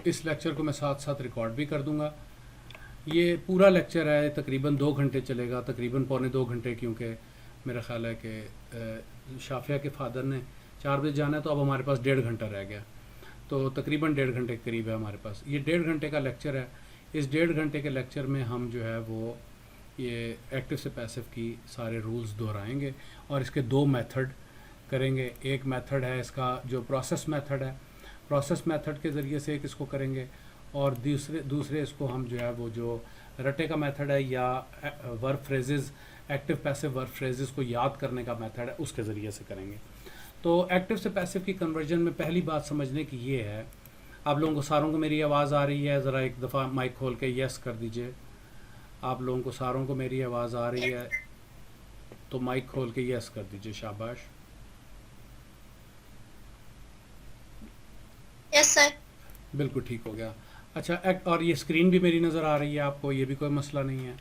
इस लेक्चर को मैं साथ साथ रिकॉर्ड भी कर दूंगा। ये पूरा लेक्चर है तकरीबन 2 घंटे चलेगा, तकरीबन पौने 2 घंटे, क्योंकि मेरा ख्याल है कि शाफिया के फादर ने 4 बजे जाना है, तो अब हमारे पास 1.5 घंटा रह गया, तो तकरीबन 1.5 घंटे के करीब है हमारे पास। ये 1.5 घंटे का लेक्चर है। इस 1.5 घंटे के लेक्चर में हम जो है वो ये एक्टिव से पैसिव की सारे रूल्स दोहराएंगे और इसके 2 मेथड करेंगे। एक मेथड है इसका जो प्रोसेस मेथड है, प्रोसेस मेथड के ज़रिए से एक इसको करेंगे, और दूसरे इसको हम जो है वो जो रटे का मेथड है या verb phrases, active passive verb phrases को याद करने का मेथड है, उसके ज़रिए से करेंगे। तो एक्टिव से पैसिव की कन्वर्जन में पहली बात समझने की ये है, आप लोगों को सारों को मेरी आवाज़ आ रही है? ज़रा एक दफ़ा माइक खोल के यस कर दीजिए। आप लोगों को सारों को मेरी आवाज़ आ रही है तो माइक खोल के यस कर दीजिए, शाबाश। Yes sir. बिल्कुल ठीक हो गया। अच्छा, और ये स्क्रीन भी मेरी नज़र आ रही है आपको? ये भी कोई मसला नहीं है?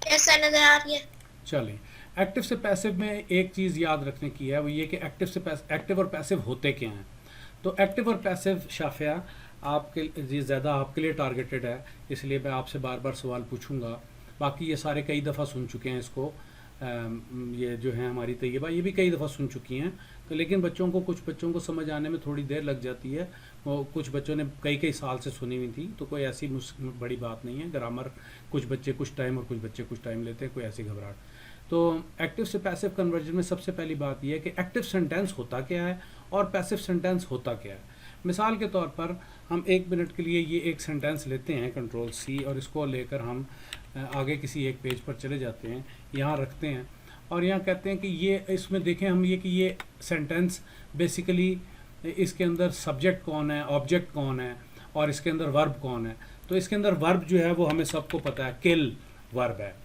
यस सर, नजर आ रही है। चलिए, एक्टिव से पैसिव में एक चीज़ याद रखने की है, वो ये कि एक्टिव और पैसिव होते क्या हैं। तो एक्टिव और पैसिव शाफिया आपके जी ज़्यादा आपके लिए टारगेटेड है, इसलिए मैं आपसे बार बार सवाल पूछूंगा। बाकी ये सारे कई दफ़ा सुन चुके हैं इसको, ये जो है हमारी तैयबा, ये भी कई दफ़ा सुन चुकी हैं। तो लेकिन कुछ बच्चों को समझ आने में थोड़ी देर लग जाती है। वो कुछ बच्चों ने कई साल से सुनी हुई थी, तो कोई ऐसी बड़ी बात नहीं है। ग्रामर कुछ बच्चे कुछ टाइम और कुछ बच्चे कुछ टाइम लेते हैं, कोई ऐसी घबराहट। तो एक्टिव से पैसिव कन्वर्जन में सबसे पहली बात यह है कि एक्टिव सेंटेंस होता क्या है और पैसिव सेंटेंस होता क्या है। मिसाल के तौर पर हम 1 मिनट के लिए ये एक सेंटेंस लेते हैं, कंट्रोल C, और इसको लेकर हम आगे किसी एक पेज पर चले जाते हैं, यहाँ रखते हैं और यहाँ कहते हैं कि ये इसमें देखें हम ये कि ये सेंटेंस बेसिकली इसके अंदर सब्जेक्ट कौन है, ऑब्जेक्ट कौन है और इसके अंदर वर्ब कौन है। तो इसके अंदर वर्ब जो है वो हमें सबको पता है, किल वर्ब है,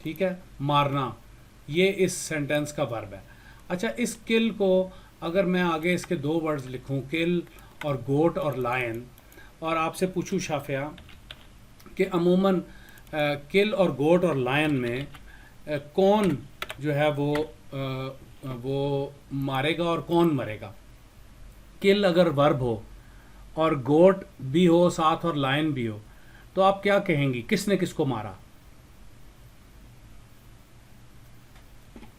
ठीक है, मारना, ये इस सेंटेंस का वर्ब है। अच्छा, इस किल को अगर मैं आगे इसके 2 वर्ड्स लिखूं, किल और गोट और लायन, और आपसे पूछूं शाफिया कि अमूमन किल और गोट और लायन में कौन जो है वो मारेगा और कौन मरेगा। किल अगर वर्ब हो और गोट भी हो साथ और लायन भी हो, तो आप क्या कहेंगी, किसने किसको मारा?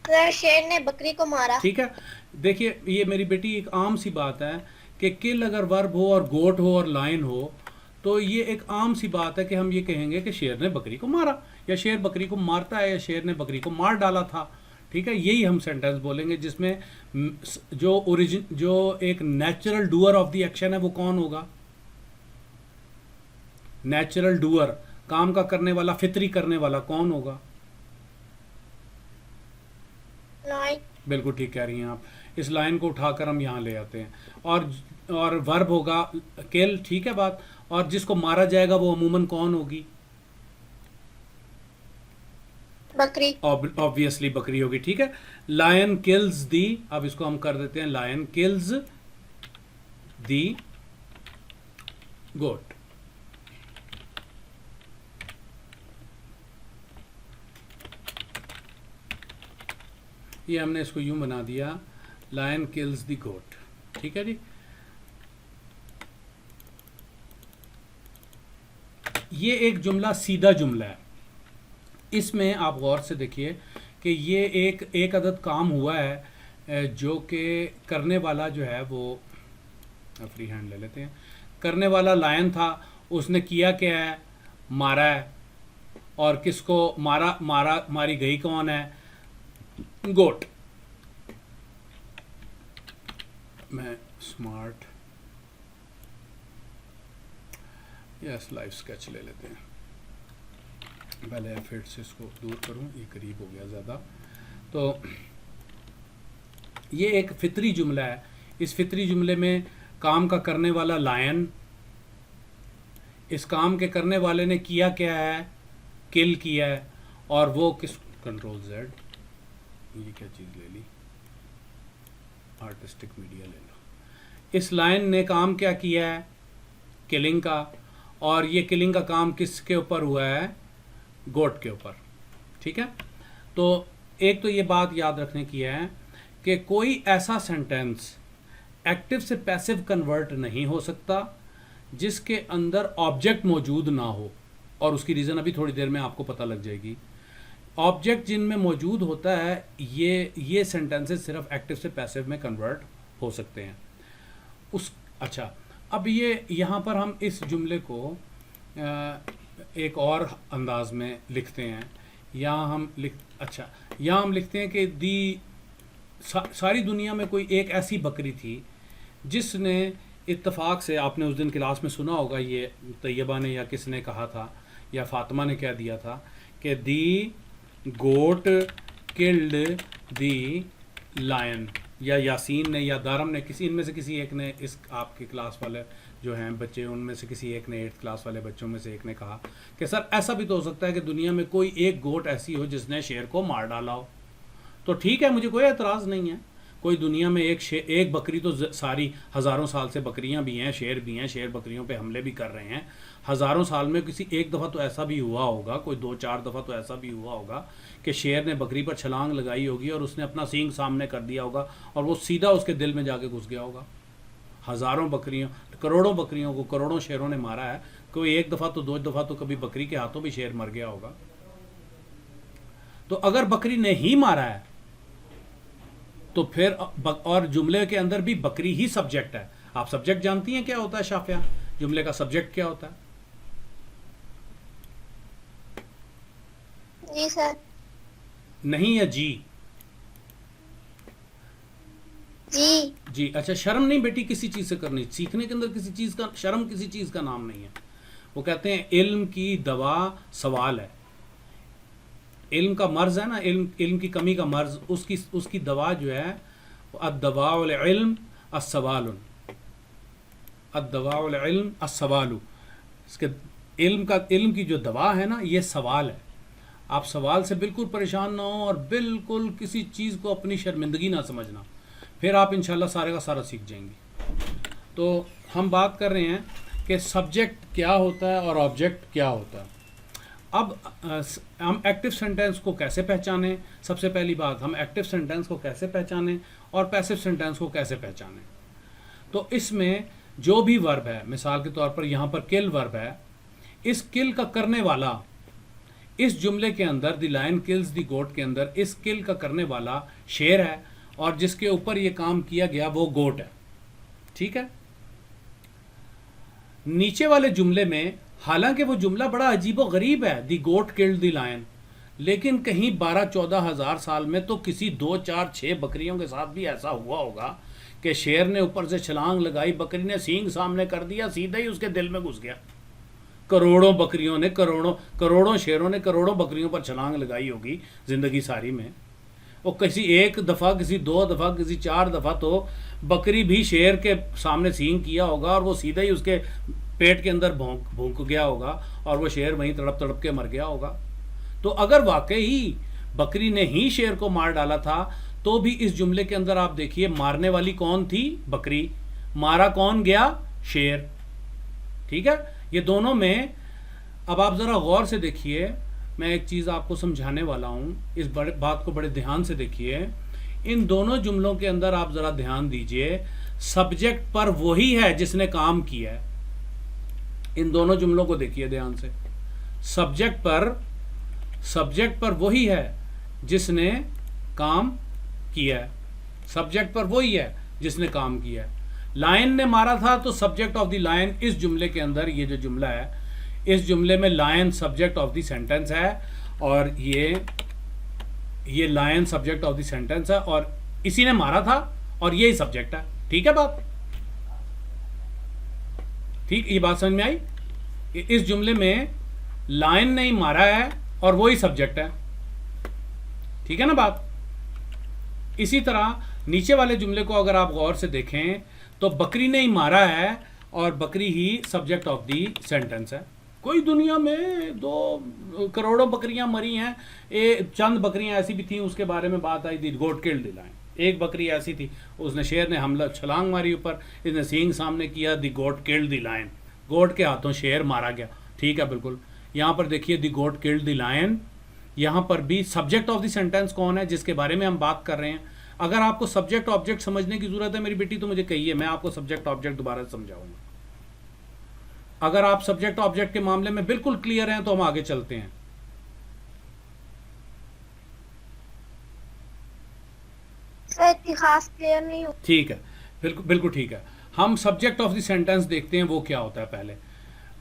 सर, शेर ने बकरी को मारा। ठीक है, देखिए ये मेरी बेटी एक आम सी बात है कि किल अगर वर्ब हो और गोट हो और लायन हो, तो ये एक आम सी बात है कि हम ये कहेंगे कि शेर ने बकरी को मारा, या शेर बकरी को मारता है, या शेर ने बकरी को मार डाला था। ठीक है, यही हम सेंटेंस बोलेंगे जिसमें जो एक natural doer of the action है वो कौन होगा? नेचुरल डूअर, काम का करने वाला, फितरी करने वाला कौन होगा? लाइन। बिल्कुल ठीक कह रही हैं आप। इस लाइन को उठाकर हम यहाँ ले आते हैं, और वर्ब होगा किल, ठीक है बात, और जिसको मारा जाएगा वो अमूमन कौन होगी? बकरी। ऑब्वियसली बकरी होगी, ठीक है। लायन किल्स दी, अब इसको हम कर देते हैं लायन किल्स दी गोट। ये हमने इसको यूं बना दिया, लायन किल्स दी गोट, ठीक है जी। ये एक जुमला सीधा जुमला है। इसमें आप गौर से देखिए कि ये एक अदद काम हुआ है जो कि करने वाला जो है वो फ्री हैंड ले लेते हैं, करने वाला लायन था, उसने किया क्या है, मारा है। और किसको मारी गई कौन है? गोट। मैं स्मार्ट यस लाइव स्केच ले लेते हैं, पहले फिर से इसको दूर करूं, ये करीब हो गया ज़्यादा। तो ये एक फितरी जुमला है। इस फितरी जुमले में काम का करने वाला लायन, इस काम के करने वाले ने किया क्या है, किल किया है, और वो किस, कंट्रोल Z, ये क्या चीज़ ले ली, आर्टिस्टिक मीडिया ले लो। इस लायन ने काम क्या किया है, किलिंग का, और ये किलिंग का काम किसके ऊपर हुआ है, गोट के ऊपर, ठीक है। तो एक तो ये बात याद रखने की है कि कोई ऐसा सेंटेंस एक्टिव से पैसिव कन्वर्ट नहीं हो सकता जिसके अंदर ऑब्जेक्ट मौजूद ना हो, और उसकी रीज़न अभी थोड़ी देर में आपको पता लग जाएगी। ऑब्जेक्ट जिनमें मौजूद होता है ये सेंटेंसेस सिर्फ एक्टिव से पैसिव में कन्वर्ट हो सकते हैं। अच्छा, अब ये यहाँ पर हम इस जुमले को एक और अंदाज में लिखते हैं। यहाँ हम लिखते हैं कि सारी दुनिया में कोई एक ऐसी बकरी थी जिसने इत्तेफाक से, आपने उस दिन क्लास में सुना होगा, ये तैयबा ने या किसने कहा था या फातिमा ने कह दिया था कि दी गोट किल्ड दी लायन, या यासीन ने या दारम ने, इनमें से किसी एक ने, इस आपके क्लास वाले जो हैं बच्चे उनमें से किसी एक ने, 8th क्लास वाले बच्चों में से एक ने कहा कि सर ऐसा भी तो हो सकता है कि दुनिया में कोई एक गोट ऐसी हो जिसने शेर को मार डाला हो। तो ठीक है, मुझे कोई एतराज़ नहीं है। कोई दुनिया में एक बकरी तो सारी हज़ारों साल से बकरियां भी हैं, शेर भी हैं, शेर बकरियों पे हमले भी कर रहे हैं। हज़ारों साल में किसी एक दफ़ा तो ऐसा भी हुआ होगा, कोई 2-4 दफ़ा तो ऐसा भी हुआ होगा कि शेर ने बकरी पर छलांग लगाई होगी और उसने अपना सींग सामने कर दिया होगा और वो सीधा उसके दिल में जाके घुस गया होगा। हज़ारों बकरियों, करोड़ों बकरियों को करोड़ों शेरों ने मारा है। कोई एक दफ़ा तो 2 दफ़ा तो कभी बकरी के हाथों भी शेर मर गया होगा। तो अगर बकरी ने ही मारा है तो फिर और जुमले के अंदर भी बकरी ही सब्जेक्ट है। आप सब्जेक्ट जानती हैं क्या होता है शाफिया? जुमले का सब्जेक्ट क्या होता है? जी सर। नहीं है जी? जी। जी, अच्छा। शर्म नहीं बेटी किसी चीज से करनी, सीखने के अंदर किसी चीज का शर्म किसी चीज का नाम नहीं है। वो कहते हैं इल्म की दवा सवाल है। इल्म का मर्ज है ना, इल्म की कमी का मर्ज, उसकी दवा जो है अद्दवा उल इल्म अस्सवालुन, अद्दवा उल इल्म अस्सवालु। इसके इल्म की जो दवा है ना, ये सवाल है। आप सवाल से बिल्कुल परेशान ना हो और बिल्कुल किसी चीज़ को अपनी शर्मिंदगी ना समझना, फिर आप इंशाल्लाह सारे का सारा सीख जाएंगे। तो हम बात कर रहे हैं कि सब्जेक्ट क्या होता है और ऑब्जेक्ट क्या होता है। अब हम एक्टिव सेंटेंस को कैसे पहचानें? सबसे पहली बात, हम एक्टिव सेंटेंस को कैसे पहचानें और पैसिव सेंटेंस को कैसे पहचानें? तो इसमें जो भी वर्ब है, मिसाल के तौर पर यहाँ पर किल वर्ब है, इस किल का करने वाला इस जुमले के अंदर, द लायन किल्स द गोट के अंदर, इस किल का करने वाला शेर है और जिसके ऊपर ये काम किया गया वो गोट है। ठीक है। नीचे वाले जुमले में हालांकि वो जुमला बड़ा अजीबो गरीब है, the goat killed the lion, लेकिन कहीं 12-14 हज़ार साल में तो किसी 2-4-6 बकरियों के साथ भी ऐसा हुआ होगा कि शेर ने ऊपर से छलांग लगाई, बकरी ने सींग सामने कर दिया, सीधा ही उसके दिल में घुस गया। करोड़ों बकरियों ने, करोड़ों शेरों ने करोड़ों बकरियों पर छलांग लगाई होगी ज़िंदगी सारी में। और किसी एक दफ़ा, किसी 2 दफ़ा, किसी 4 दफ़ा तो बकरी भी शेर के सामने सींग किया होगा और वो सीधा ही उसके पेट के अंदर भूक गया होगा और वो शेर वहीं तड़प तड़प के मर गया होगा। तो अगर वाकई बकरी ने ही शेर को मार डाला था तो भी इस जुमले के अंदर आप देखिए, मारने वाली कौन थी? बकरी। मारा कौन गया? शेर। ठीक है। ये दोनों में अब आप ज़रा गौर से देखिए, मैं एक चीज़ आपको समझाने वाला हूँ, इस बात को बड़े ध्यान से देखिए। इन दोनों जुमलों के अंदर आप ज़रा ध्यान दीजिए, सब्जेक्ट पर वही है जिसने काम किया है। इन दोनों जुमलों को देखिए ध्यान से। सब्जेक्ट पर वही है जिसने काम किया है। सब्जेक्ट पर वही है जिसने काम किया है। लायन ने मारा था तो सब्जेक्ट ऑफ द लायन, इस जुमले के अंदर, ये जो जुमला है, इस जुमले में lion subject of the sentence है और ये lion subject of the sentence है और इसी ने मारा था और यही सब्जेक्ट है। ठीक है बात? ठीक, ये बात समझ में आई? इस जुमले में लायन ने ही मारा है और वही सब्जेक्ट है। ठीक है ना बात? इसी तरह नीचे वाले जुमले को अगर आप गौर से देखें तो बकरी ने ही मारा है और बकरी ही सब्जेक्ट ऑफ दी सेंटेंस है। कोई दुनिया में 2 करोड़ों बकरियां मरी हैं, चंद बकरियां ऐसी भी थी, उसके बारे में बात आई थी, गोट किल्ड द लायन। एक बकरी ऐसी थी, उसने, शेर ने हमला, छलांग मारी ऊपर, इसने सींग सामने किया, the goat killed the lion, goat के हाथों शेर मारा गया। ठीक है, बिल्कुल। यहाँ पर देखिए, the goat killed the lion, यहाँ पर भी सब्जेक्ट ऑफ द सेंटेंस कौन है जिसके बारे में हम बात कर रहे हैं? अगर आपको सब्जेक्ट ऑब्जेक्ट समझने की जरूरत है मेरी बेटी तो मुझे कहिए, मैं आपको सब्जेक्ट ऑब्जेक्ट दोबारा समझाऊंगा। अगर आप सब्जेक्ट ऑब्जेक्ट के मामले में बिल्कुल क्लियर हैं तो हम आगे चलते हैं। सर इतनी खास क्लियर नहीं हो। ठीक है, बिल्कुल बिल्कुल ठीक है। हम सब्जेक्ट ऑफ द सेंटेंस देखते हैं वो क्या होता है पहले।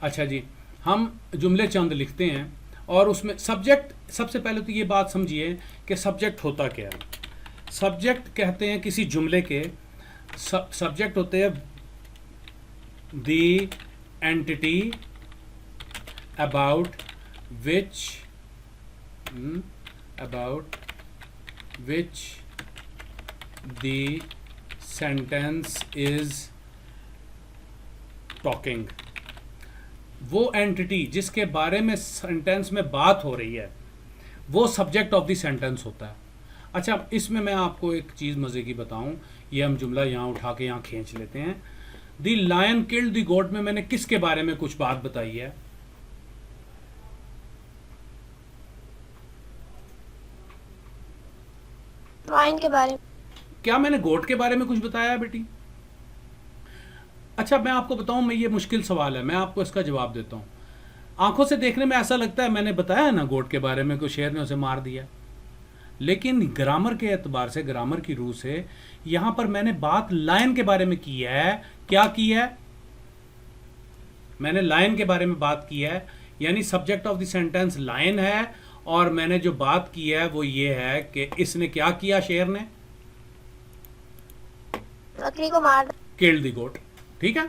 अच्छा जी, हम जुमले चंद लिखते हैं और उसमें सब्जेक्ट, सबसे पहले तो ये बात समझिए कि सब्जेक्ट होता क्या है। सब्जेक्ट कहते हैं किसी जुमले के, सब्जेक्ट होते हैं the entity about which about which the sentence is talking। वो एंटिटी जिसके बारे में सेंटेंस में बात हो रही है वो सब्जेक्ट ऑफ द सेंटेंस होता है। अच्छा, इसमें मैं आपको एक चीज़ मज़े की बताऊं, ये हम जुमला यहाँ उठा के यहाँ खींच लेते हैं। The lion killed the goat में मैंने किसके बारे में कुछ बात बताई है? लायन के बारे में। क्या मैंने गोट के बारे में कुछ बताया है बेटी? अच्छा, मैं आपको बताऊं, मैं ये मुश्किल सवाल है, मैं आपको इसका जवाब देता हूं। आंखों से देखने में ऐसा लगता है मैंने बताया ना गोट के बारे में, कोई शेर ने उसे मार दिया, लेकिन ग्रामर के एतबार से, ग्रामर की रूह से यहां पर मैंने बात लायन के बारे में की है। क्या की है? मैंने लायन के बारे में बात की है, यानी subject of the sentence lion है, और मैंने जो बात की है वो ये है कि इसने क्या किया, शेर ने बकरी को मार। किल्ड द गोट। ठीक है,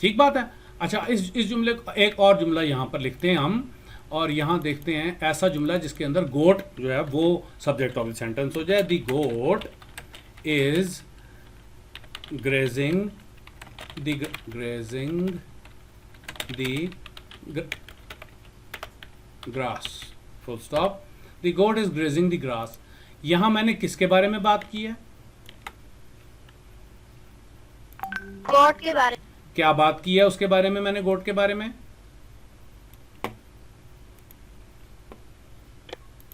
ठीक बात है। अच्छा, इस जुमले को एक और जुमला यहां पर लिखते हैं हम, और यहां देखते हैं ऐसा जुमला जिसके अंदर गोट जो है वो सब्जेक्ट ऑफ द सेंटेंस हो जाए। The goat is grazing the grass, full stop. The goat is grazing the grass. यहां मैंने किसके बारे में बात की है? गोट के बारे में। क्या बात की है उसके बारे में मैंने, गोट के बारे में?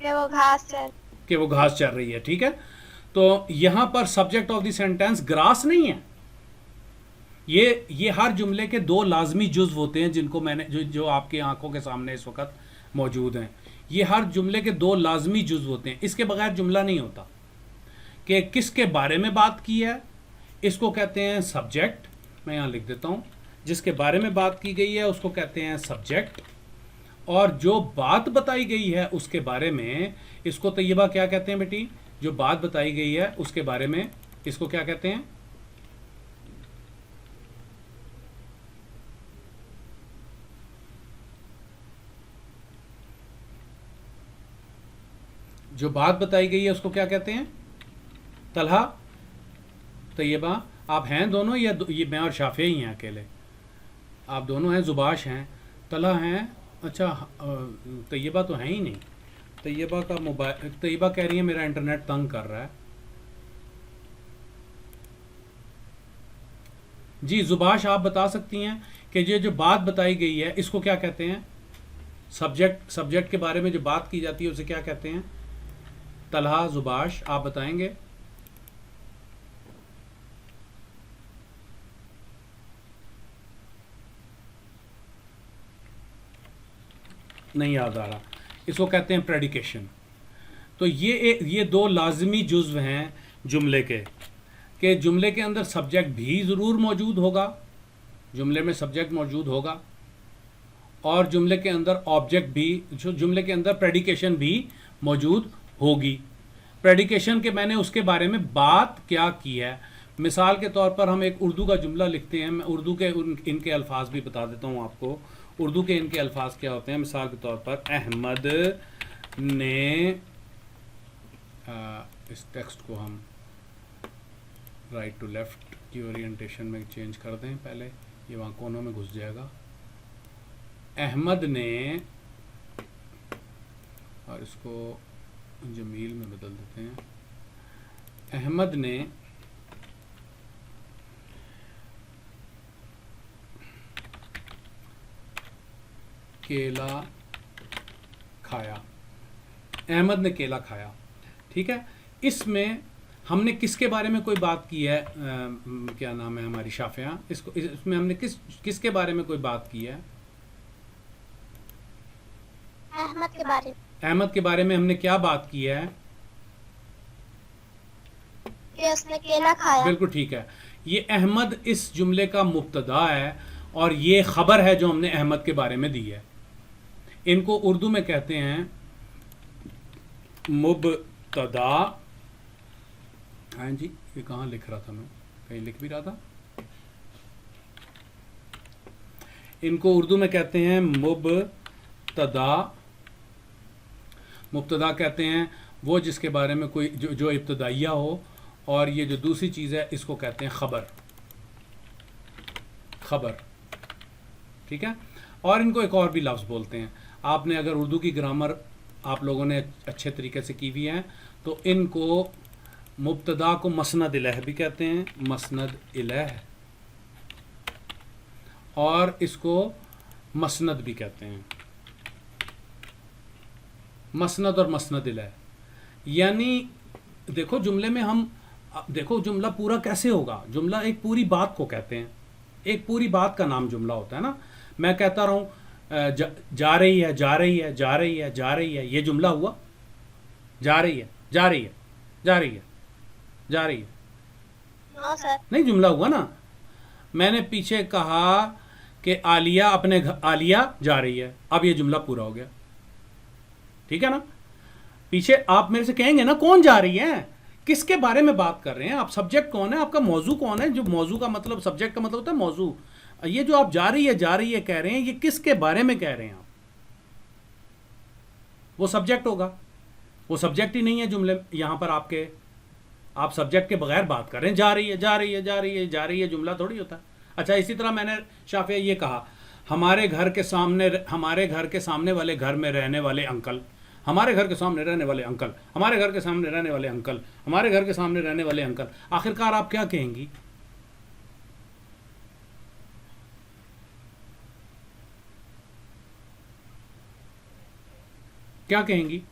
कि वो घास चर। कि वो घास चर रही है। ठीक है, तो यहां पर subject of the sentence grass नहीं है। ये हर जुमले के दो लाजमी जुज्व होते हैं जिनको मैंने जो आपकी आंखों के सामने इस वक्त मौजूद हैं। ये हर जुमले के दो लाजमी जुज्व होते हैं, इसके बगैर जुमला नहीं होता। कि किसके बारे में बात की है, इसको कहते हैं सब्जेक्ट। मैं यहां लिख देता हूं, जिसके बारे में बात की गई है उसको कहते हैं सब्जेक्ट, और जो बात बताई गई है उसके बारे में, इसको तैयबा क्या कहते हैं बेटी? जो बात बताई गई है उसके बारे में इसको क्या कहते हैं? जो बात बताई गई है उसको क्या कहते हैं? तलहा, तैयबा, आप हैं दोनों या ये मैं और शाफिया ही हैं अकेले? आप दोनों हैं, जुबाश हैं, तलहा हैं। अच्छा, तैयबा तो है ही नहीं। तैयबा का मोबाइल, तैयबा कह रही है मेरा इंटरनेट तंग कर रहा है। जी जुबाश, आप बता सकती हैं कि ये जो बात बताई गई है इसको क्या कहते हैं? सब्जेक्ट के बारे में जो बात की जाती है उसे क्या कहते हैं? तलहा, जुबाश, आप बताएंगे? नहीं याद आ रहा। इसको कहते हैं प्रेडिकेशन। तो ये दो लाजमी जुज्व हैं जुमले के, कि जुमले के अंदर सब्जेक्ट भी ज़रूर मौजूद होगा, जुमले में सब्जेक्ट मौजूद होगा, और जुमले के अंदर ऑब्जेक्ट भी, जो जुमले के अंदर प्रेडिकेशन भी मौजूद होगी। प्रेडिकेशन के मैंने उसके बारे में बात क्या की है। मिसाल के तौर पर हम एक उर्दू का जुमला लिखते हैं, मैं उर्दू के इनके अल्फाज भी बता देता हूँ आपको। उर्दू के इनके अल्फाज क्या होते हैं? मिसाल के तौर पर अहमद ने, इस टेक्स्ट को हम राइट टू लेफ्ट की ओरिएंटेशन में चेंज कर दें, पहले ये वहाँ कोनों में घुस जाएगा। अहमद ने, और इसको जमील में बदल देते हैं। अहमद ने केला खाया। अहमद ने केला खाया। ठीक है, इसमें हमने किसके बारे में कोई बात की है, क्या नाम है हमारी शाफिया, इसमें हमने किसके बारे में कोई बात की है? अहमद के बारे में। अहमद के बारे में हमने क्या बात की है? कि उसने केला खाया। बिल्कुल ठीक है। ये अहमद इस जुमले का मुब्तदा है और ये खबर है जो हमने अहमद के बारे में दी है। इनको उर्दू में कहते हैं मुब्तदा। हाँ जी, ये कहाँ लिख रहा था मैं, कहीं लिख भी रहा था। इनको उर्दू में कहते हैं मुब्तदा। मुब्तदा कहते हैं वो जिसके बारे में कोई जो इब्तदाइया हो, और ये जो दूसरी चीज़ है इसको कहते हैं खबर। खबर, ठीक है। और इनको एक और भी लफ्ज़ बोलते हैं। आपने अगर उर्दू की ग्रामर आप लोगों ने अच्छे तरीके से की हुई है तो इनको मुब्तदा को मसनद इलह भी कहते हैं, मसनद इलह, और इसको मसनद भी कहते हैं, मसनद और मसनद इलह। यानी देखो जुमले में हम, देखो जुमला पूरा कैसे होगा। जुमला एक पूरी बात को कहते हैं, एक पूरी बात का नाम जुमला होता है ना। मैं कहता रहा हूँ जा रही है, जा रही है, जा रही है, जा रही है, ये जुमला हुआ। जा रही है, जा रही है, जा रही है, जा रही है, नो सर। नहीं जुमला हुआ ना। मैंने पीछे कहा कि आलिया अपने घर, आलिया जा रही है, अब ये जुमला पूरा हो गया, ठीक है ना। पीछे आप मेरे से कहेंगे ना कौन जा रही है, किसके बारे में बात कर रहे हैं आप, सब्जेक्ट कौन है, आपका मौजू कौन है। जो मौजू का मतलब, सब्जेक्ट का मतलब होता है मौजू। ये जो आप जा रही है कह रहे हैं, ये किसके बारे में कह रहे हैं आप, वो सब्जेक्ट होगा। वो सब्जेक्ट ही नहीं है जुमले यहां पर आपके, आप सब्जेक्ट के बगैर बात कर रहे हैं। जा रही है, जा रही है, जा रही है, जा रही है, जुमला थोड़ी होता है। अच्छा, इसी तरह मैंने शाफिया ये कहा, हमारे घर के सामने वाले घर में रहने वाले अंकल, हमारे घर के सामने रहने वाले अंकल, हमारे घर के सामने रहने वाले अंकल, हमारे घर के सामने रहने वाले अंकल। आखिरकार आप क्या कहेंगी? क्या कहेंगी?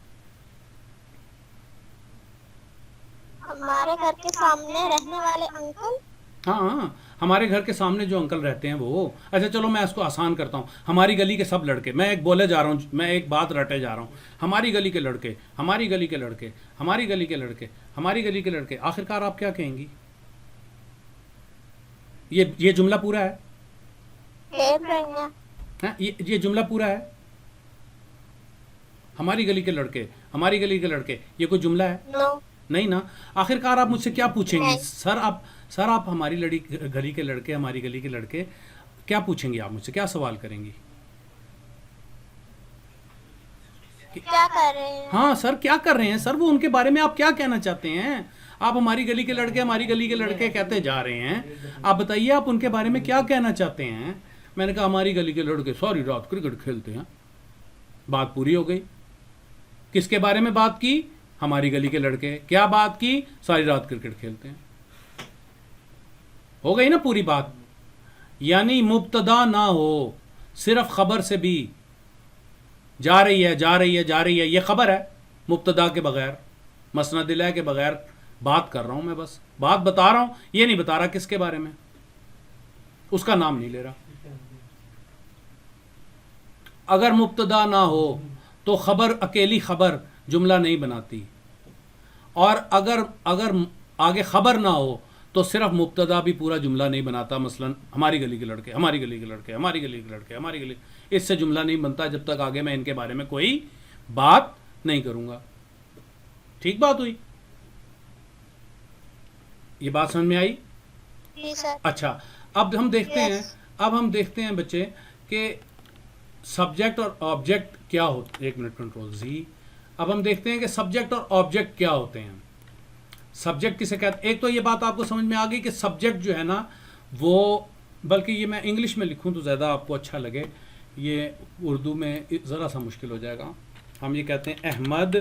हमारे घर के सामने रहने वाले अंकल। हाँ, हमारे घर के सामने जो अंकल रहते हैं वो। अच्छा चलो मैं इसको आसान करता हूँ। हमारी गली के सब लड़के, मैं एक बोले जा रहा हूँ, मैं एक बात रटे जा रहा हूँ। हमारी गली के लड़के, हमारी गली के लड़के, हमारी गली के लड़के, हमारी गली के लड़के। आखिरकार आप क्या कहेंगी? ये जुमला पूरा है? खेल रहे हैं। हाँ, ये जुमला पूरा है? हमारी गली के लड़के, हमारी गली के लड़के, ये कोई जुमला है? नो। नहीं ना। आखिरकार आप मुझसे क्या पूछेंगी? नहीं। सर आप हमारी गली के लड़के, हमारी गली के लड़के, क्या पूछेंगी आप मुझसे, क्या सवाल करेंगी? क्या कर रहे हैं? हाँ सर क्या कर रहे हैं सर, वो उनके बारे में आप क्या कहना चाहते हैं? आप हमारी गली के लड़के, हमारी गली के लड़के कहते जा रहे हैं, आप बताइए आप उनके बारे में क्या कहना चाहते हैं? मैंने कहा हमारी गली के लड़के सारी रात क्रिकेट खेलते हैं। बात पूरी हो गई। किसके बारे में बात की? हमारी गली के लड़के। क्या बात की? सारी रात क्रिकेट खेलते हैं। हो गई ना पूरी बात। यानी मुब्तदा ना हो, सिर्फ खबर से भी, जा रही है, जा रही है, जा रही है, ये खबर है। मुब्तदा के बगैर, मसनद इलह के बगैर बात कर रहा हूं मैं, बस बात बता रहा हूं। ये नहीं बता रहा किसके बारे में, उसका नाम नहीं ले रहा। अगर मुब्तदा ना हो तो खबर, अकेली खबर जुमला नहीं बनाती, और अगर आगे खबर ना हो तो सिर्फ मुब्तदा भी पूरा जुमला नहीं बनाता। मसलन हमारी गली के लड़के, हमारी गली के लड़के, हमारी गली के लड़के, हमारी गली, इससे जुमला नहीं बनता जब तक आगे मैं इनके बारे में कोई बात नहीं करूंगा। ठीक बात हुई? ये बात समझ में आई? जी सर। अच्छा, अब हम देखते हैं, Yes. अब हम देखते हैं बच्चे कि सब्जेक्ट और ऑब्जेक्ट क्या होते हैं। एक मिनट, कंट्रोल जी। अब हम देखते हैं कि सब्जेक्ट और ऑब्जेक्ट क्या होते हैं। सब्जेक्ट किसे कहते हैं? एक तो ये बात आपको समझ में आ गई कि सब्जेक्ट जो है ना वो, बल्कि ये मैं इंग्लिश में लिखूं तो ज़्यादा आपको अच्छा लगे, ये उर्दू में ज़रा सा मुश्किल हो जाएगा। हम ये कहते हैं अहमद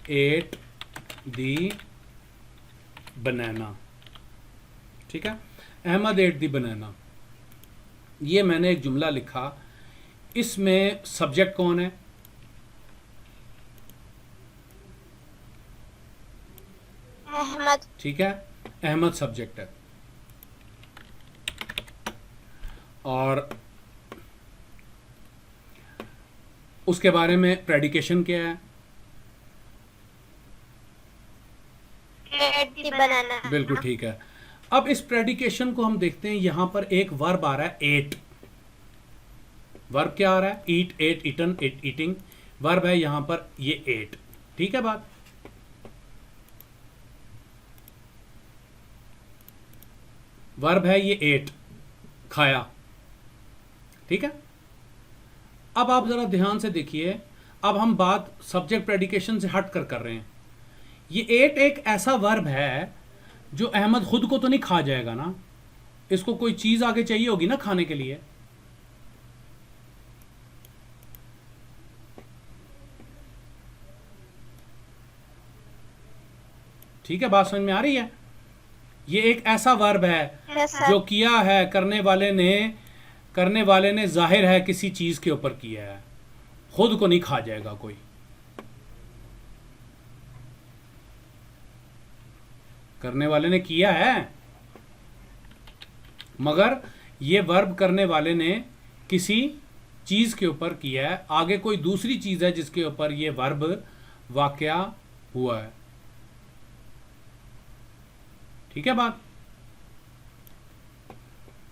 एट दी बनाना। ठीक है, अहमद एट दी बनाना। ये मैंने एक जुमला लिखा, इसमें सब्जेक्ट कौन है? अहमद। ठीक है, अहमद सब्जेक्ट है। और उसके बारे में प्रेडिकेशन क्या है? At the banana. बिल्कुल ठीक है। अब इस प्रेडिकेशन को हम देखते हैं, यहां पर एक वर्ब आ रहा है एट। वर्ब क्या आ रहा है? Eat, ate, eaten, eating. Verb है यहां पर ये एट। ठीक है बात? वर्ब है ये एट, खाया। ठीक है। अब आप जरा ध्यान से देखिए, अब हम बात सब्जेक्ट प्रेडिकेशन से हट कर रहे हैं। ये एट एक ऐसा वर्ब है जो अहमद खुद को तो नहीं खा जाएगा ना, इसको कोई चीज आगे चाहिए होगी ना खाने के लिए। ठीक है, बात समझ में आ रही है? ये एक ऐसा वर्ब है यस सर। जो किया है करने वाले ने जाहिर है किसी चीज के ऊपर किया है, खुद को नहीं खा जाएगा कोई। करने वाले ने किया है, मगर ये वर्ब करने वाले ने किसी चीज के ऊपर किया है, आगे कोई दूसरी चीज है जिसके ऊपर ये वर्ब वाकया हुआ है। ठीक है बात?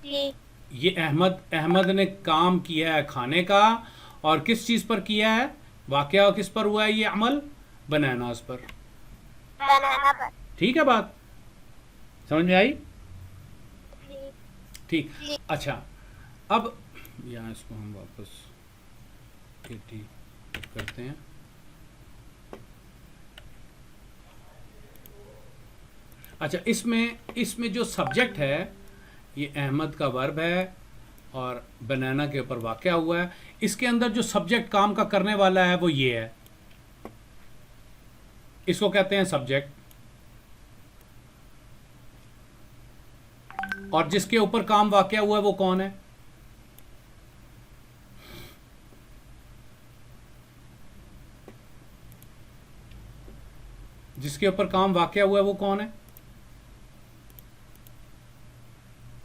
जी। ये अहमद ने काम किया है खाने का, और किस चीज पर किया है? वाकया किस पर हुआ है ये अमल? बनानास पर। बनाना पर। ठीक है बात? समझ में आई? जी। ठीक। जी। अच्छा, अब यहाँ इसको हम वापस 80 करते हैं। अच्छा, इसमें जो सब्जेक्ट है ये अहमद का वर्ब है और बनाना के ऊपर वाकया हुआ है। इसके अंदर जो सब्जेक्ट काम का करने वाला है वो ये है, इसको कहते हैं सब्जेक्ट। और जिसके ऊपर काम वाकया हुआ है वो कौन है? जिसके ऊपर काम वाकया हुआ है वो कौन है?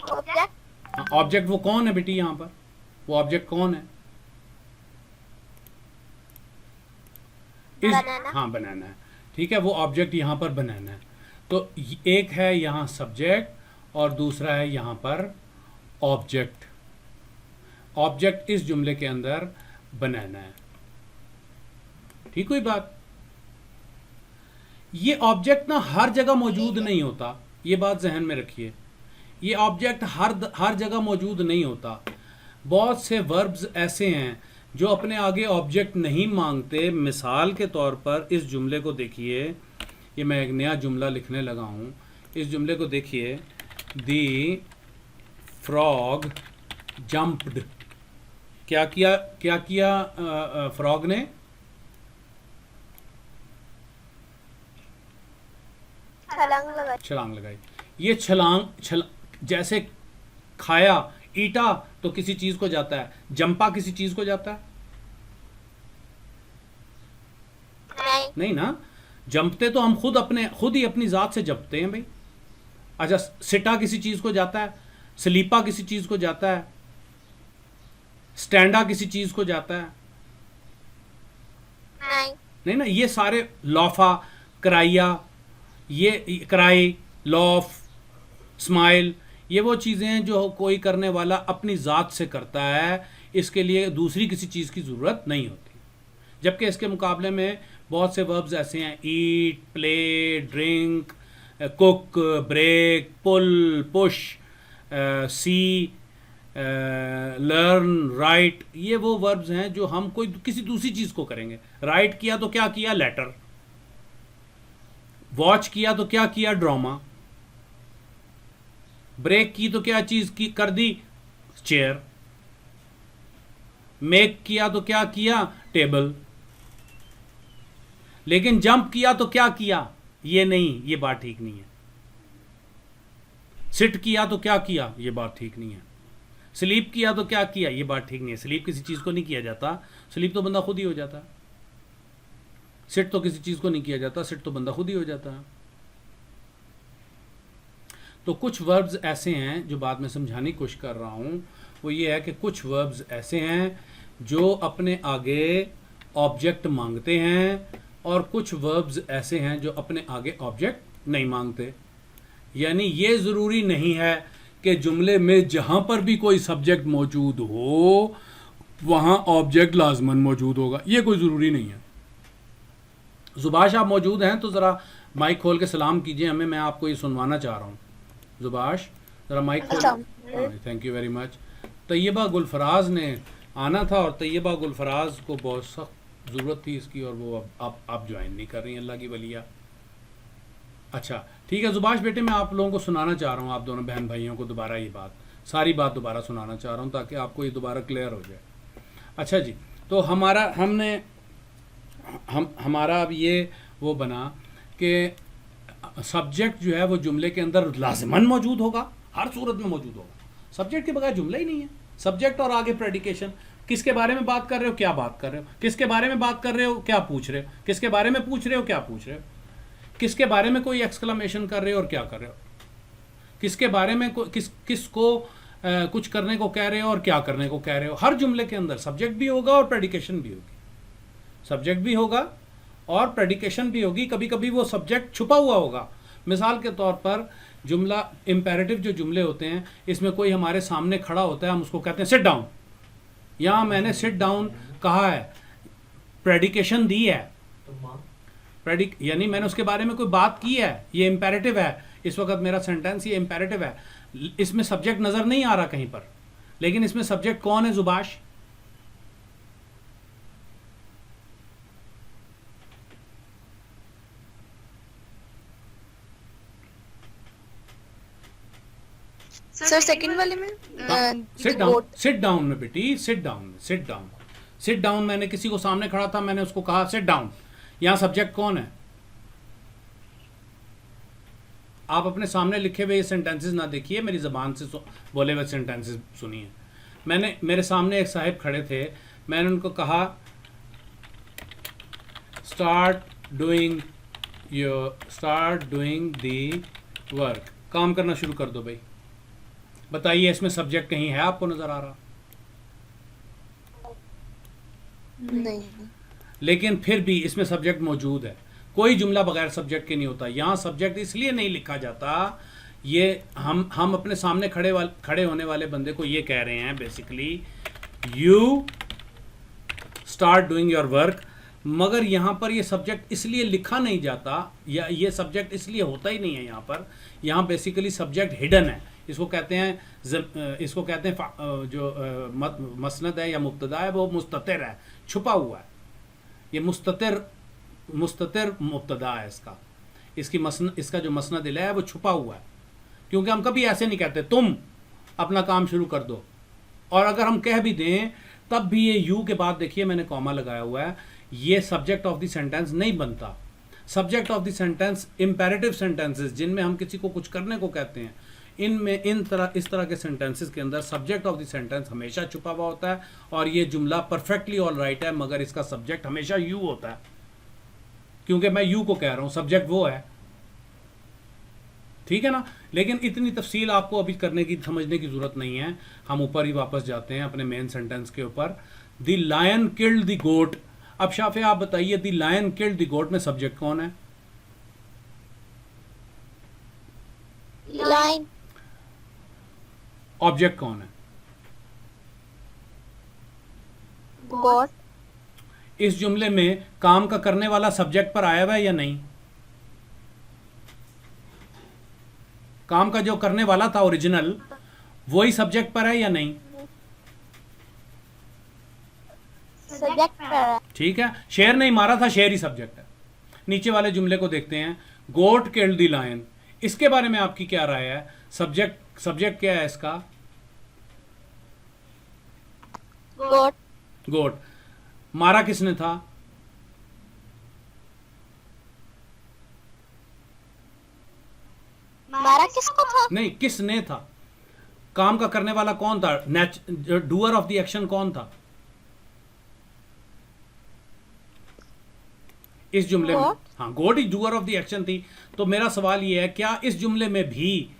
ऑब्जेक्ट। ऑब्जेक्ट वो कौन है बेटी? यहां पर वो ऑब्जेक्ट कौन है? बनाना। हाँ, बनाना है। ठीक है, वो ऑब्जेक्ट यहां पर बनाना है। तो एक है यहां सब्जेक्ट और दूसरा है यहां पर ऑब्जेक्ट। ऑब्जेक्ट इस जुमले के अंदर बनाना है। ठीक हुई बात? ये ऑब्जेक्ट ना हर जगह मौजूद नहीं होता, ये बात जहन में रखिए। ये ऑब्जेक्ट हर जगह मौजूद नहीं होता। बहुत से वर्ब्स ऐसे हैं जो अपने आगे ऑब्जेक्ट नहीं मांगते। मिसाल के तौर पर इस जुमले को देखिए, ये मैं एक नया जुमला लिखने लगा हूँ। इस जुमले को देखिए, दी फ्रॉग जंप्ड। क्या किया फ्रॉग ने? छलांग लगाई। ये छलांग जैसे खाया, ईटा तो किसी चीज को जाता है, जंपा किसी चीज को जाता है? नहीं ना। जंपते तो हम खुद ही अपनी जात से जंपते हैं भाई। अच्छा, सिटा किसी चीज को जाता है, स्लीपा किसी चीज को जाता है, स्टैंडा किसी चीज को जाता है? नहीं ना। ये सारे लॉफा, कराइया, ये कराई, लॉफ, स्माइल, ये वो चीज़ें हैं जो कोई करने वाला अपनी ज़ात से करता है, इसके लिए दूसरी किसी चीज़ की ज़रूरत नहीं होती। जबकि इसके मुकाबले में बहुत से वर्ब्स ऐसे हैं, ईट, प्ले, ड्रिंक, कुक, ब्रेक, पुल, पुश, सी, लर्न, राइट। ये वो वर्ब्स हैं जो हम कोई किसी दूसरी चीज़ को करेंगे। राइट किया तो क्या किया? लेटर। वॉच किया तो क्या किया? ड्रामा। ब्रेक की तो क्या चीज की कर दी? चेयर। मेक किया तो क्या किया? टेबल। लेकिन जंप किया तो क्या किया? ये नहीं, ये बात ठीक नहीं है। सिट किया तो क्या किया? ये बात ठीक नहीं है। स्लीप किया तो क्या किया? ये बात ठीक नहीं है। स्लीप किसी चीज को नहीं किया जाता, स्लीप तो बंदा खुद ही हो जाता है। सिट तो किसी चीज को नहीं किया जाता, सिट तो बंदा खुद ही हो जाता है। तो कुछ वर्ब्स ऐसे हैं जो बाद में समझाने की कोशिश कर रहा हूँ, वो ये है कि कुछ वर्ब्स ऐसे हैं जो अपने आगे ऑब्जेक्ट मांगते हैं और कुछ वर्ब्स ऐसे हैं जो अपने आगे ऑब्जेक्ट नहीं मांगते। यानी ये ज़रूरी नहीं है कि जुमले में जहाँ पर भी कोई सब्जेक्ट मौजूद हो वहाँ ऑब्जेक्ट लाजमन मौजूद होगा, ये कोई ज़रूरी नहीं है। जुबाश आप मौजूद हैं तो ज़रा माइक खोल के सलाम कीजिए हमें, मैं आपको ये सुनवाना चाह रहा हूँ। जुबाश ज़रा माइक खोल। Thank you very much. Taiba Gulfaraz ने आना था और तैयबा गुलफराज को बहुत सख्त ज़रूरत थी इसकी, और वो अब आप ज्वाइन नहीं कर रही हैं, अल्लाह की वलिया। अच्छा ठीक है जुबाश बेटे, मैं आप लोगों को सुनाना चाह रहा हूँ, आप दोनों बहन भाइयों को दोबारा ये बात, सारी बात दोबारा सुनाना चाह रहा हूँ ताकि आपको ये दोबारा क्लियर हो जाए। अच्छा जी, तो हमारा अब ये वो बना कि सब्जेक्ट जो है वो जुमले के अंदर लाजमन मौजूद होगा, हर सूरत में मौजूद होगा। सब्जेक्ट के बगैर जुमला ही नहीं है। सब्जेक्ट और आगे प्रेडिकेशन, किसके बारे में बात कर रहे हो, क्या बात कर रहे हो, किसके बारे में बात कर रहे हो, क्या पूछ रहे हो, किसके बारे में पूछ रहे हो, क्या पूछ रहे हो, किसके बारे में कोई एक्सक्लेमेशन कर रहे हो और क्या कर रहे हो, किसके बारे में किसको कुछ करने को कह रहे हो और क्या करने को कह रहे हो। हर जुमले के अंदर सब्जेक्ट भी होगा और प्रेडिकेशन भी होगी, सब्जेक्ट भी होगा और प्रेडिकेशन भी होगी। कभी कभी वो सब्जेक्ट छुपा हुआ होगा। मिसाल के तौर पर जुमला इम्पेरेटिव जो जुमले होते हैं, इसमें कोई हमारे सामने खड़ा होता है, हम उसको कहते हैं सिट डाउन। यहाँ मैंने सिट डाउन कहा है, प्रेडिकेशन दी है, यानी मैंने उसके बारे में कोई बात की है, ये इम्पेरेटिव है। इस वक्त मेरा सेंटेंस ये इम्पेरेटिव है, इसमें सब्जेक्ट नज़र नहीं आ रहा कहीं पर, लेकिन इसमें सब्जेक्ट कौन है जुबाश? सर सेकंड वाले में सिट डाउन में बेटी, सिट डाउन मैंने किसी को सामने खड़ा था, मैंने उसको कहा सिट डाउन। यहाँ सब्जेक्ट कौन है? आप अपने सामने लिखे हुए ये सेंटेंसेस ना देखिए, मेरी ज़बान से बोले हुए सेंटेंसेस सुनिए। मेरे सामने एक साहिब खड़े थे, मैंने उनको कहा स्टार्ट डूइंग दी वर्क, काम करना शुरू कर दो भाई। बताइए इसमें सब्जेक्ट कहीं है आपको नज़र आ रहा? नहीं। लेकिन फिर भी इसमें सब्जेक्ट मौजूद है। कोई जुमला बगैर सब्जेक्ट के नहीं होता। यहाँ सब्जेक्ट इसलिए नहीं लिखा जाता, ये हम अपने सामने खड़े होने वाले बंदे को ये कह रहे हैं basically you start doing your work, मगर यहाँ पर ये सब्जेक्ट इसलिए लिखा नहीं जाता, या ये सब्जेक्ट इसलिए होता ही नहीं है यहाँ पर। यहाँ बेसिकली सब्जेक्ट हिडन है। इसको कहते हैं जो मसनद है या मुब्तदा है, वो मुस्ततिर है, छुपा हुआ है। ये मुस्ततिर मुब्तदा है इसका जो मसनद इला है वो छुपा हुआ है, क्योंकि हम कभी ऐसे नहीं कहते तुम अपना काम शुरू कर दो, और अगर हम कह भी दें तब भी ये यू के बाद देखिए मैंने कॉमा लगाया हुआ है, ये सब्जेक्ट ऑफ द सेंटेंस नहीं बनता। Subject of the sentence imperative sentences जिनमें हम किसी को कुछ करने को कहते हैं, इनमें इस तरह के सेंटेंसेस के अंदर सब्जेक्ट ऑफ द सेंटेंस हमेशा छुपा हुआ होता है, और ये जुमला परफेक्टली ऑल राइट है, मगर इसका सब्जेक्ट हमेशा यू होता है, क्योंकि मैं यू को कह रहा हूं, सब्जेक्ट वो है। ठीक है ना? लेकिन इतनी तफसील आपको अभी समझने की जरूरत नहीं है। हम ऊपर ही वापस जाते हैं अपने मेन सेंटेंस के ऊपर। द लायन किल्ड द गोट। अब शाफे आप बताइए, the lion killed the goat में सब्जेक्ट कौन है? लाइन। ऑब्जेक्ट कौन है? गोट। इस जुमले में काम का करने वाला सब्जेक्ट पर आया हुआ है या नहीं? काम का जो करने वाला था ओरिजिनल, वही सब्जेक्ट पर है या नहीं? सब्जेक्ट पर है। ठीक है, शेर नहीं मारा था, शेर ही सब्जेक्ट है। नीचे वाले जुमले को देखते हैं, गोट किल्ड द लायन। इसके बारे में आपकी क्या राय है? सब्जेक्ट क्या है इसका? गोट। गोट। मारा किसने था? मारा किसको था? नहीं, किसने था? काम का करने वाला कौन था? डूअर ऑफ द एक्शन कौन था इस जुमले में? हाँ, गोट ही डूअर ऑफ द एक्शन थी। तो मेरा सवाल ये है, क्या इस जुमले में भी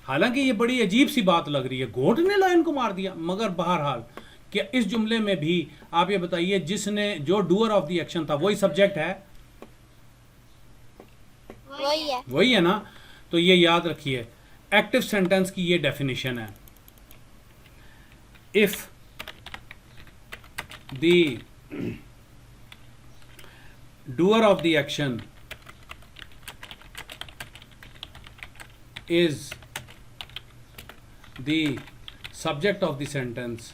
हालांकि ये बड़ी अजीब सी बात लग रही है, गोट ने लायन को मार दिया, मगर बहरहाल क्या इस जुमले में भी आप ये बताइए जिसने जो डूअर ऑफ द एक्शन था वही सब्जेक्ट है? वही है ना? तो ये याद रखिए, एक्टिव सेंटेंस की ये डेफिनेशन है, if the doer of the action is the subject of the sentence,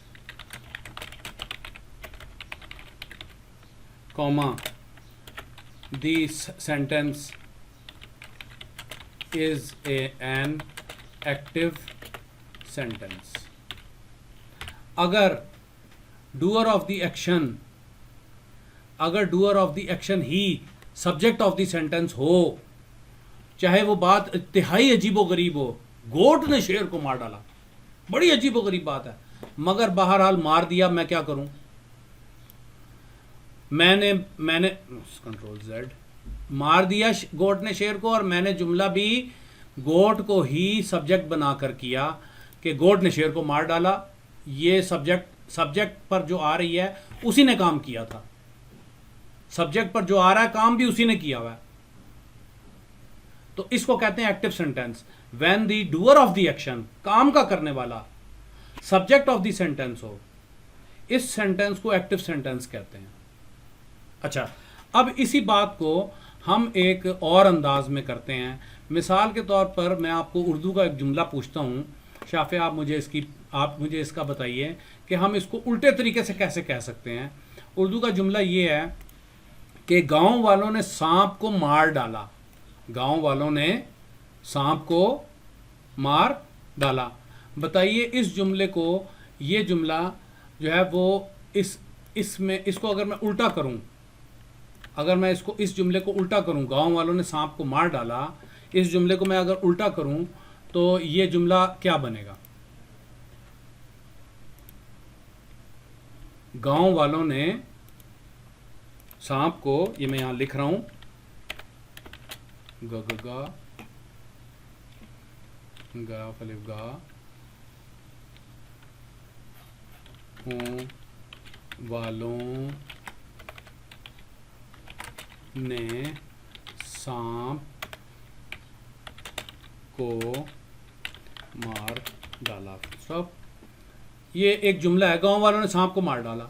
comma the sentence is an active sentence. अगर doer of the action he subject of the sentence हो, चाहे वो बात इंतहाई अजीबो गरीब हो, गोट ने शेर को मार डाला, बड़ी अजीबो गरीब बात है, मगर बहरहाल मार दिया, मैं क्या करूं? मैंने कंट्रोल Z, मार दिया गोट ने शेर को, और मैंने जुमला भी गोट को ही सब्जेक्ट बनाकर किया कि गोट ने शेर को मार डाला। ये सब्जेक्ट पर जो आ रही है उसी ने काम किया था, सब्जेक्ट पर जो आ रहा है काम भी उसी ने किया हुआ है। तो इसको कहते हैं active sentence. When the doer of the action, काम का करने वाला, सब्जेक्ट ऑफ द सेंटेंस हो, इस सेंटेंस को एक्टिव सेंटेंस कहते हैं। अच्छा, अब इसी बात को हम एक और अंदाज में करते हैं। मिसाल के तौर पर मैं आपको उर्दू का एक जुमला पूछता हूँ, शाफे आप मुझे इसका बताइए कि हम इसको उल्टे तरीके से कैसे कह सकते हैं। उर्दू का जुमला ये है कि गांव वालों ने सांप को मार डाला, गांव वालों ने सांप को मार डाला। बताइए इस जुमले को, ये जुमला जो है वो इसको अगर मैं उल्टा करूं, अगर मैं इस जुमले को उल्टा करूं, गांव वालों ने सांप को मार डाला, इस जुमले को मैं अगर उल्टा करूं तो ये जुमला क्या बनेगा? गांव वालों ने सांप को, ये मैं यहां लिख रहा हूं, ग ग गा फलिफ गा वालों ने सांप को मार डाला। सब ये एक जुमला है, गांव वालों ने सांप को मार डाला।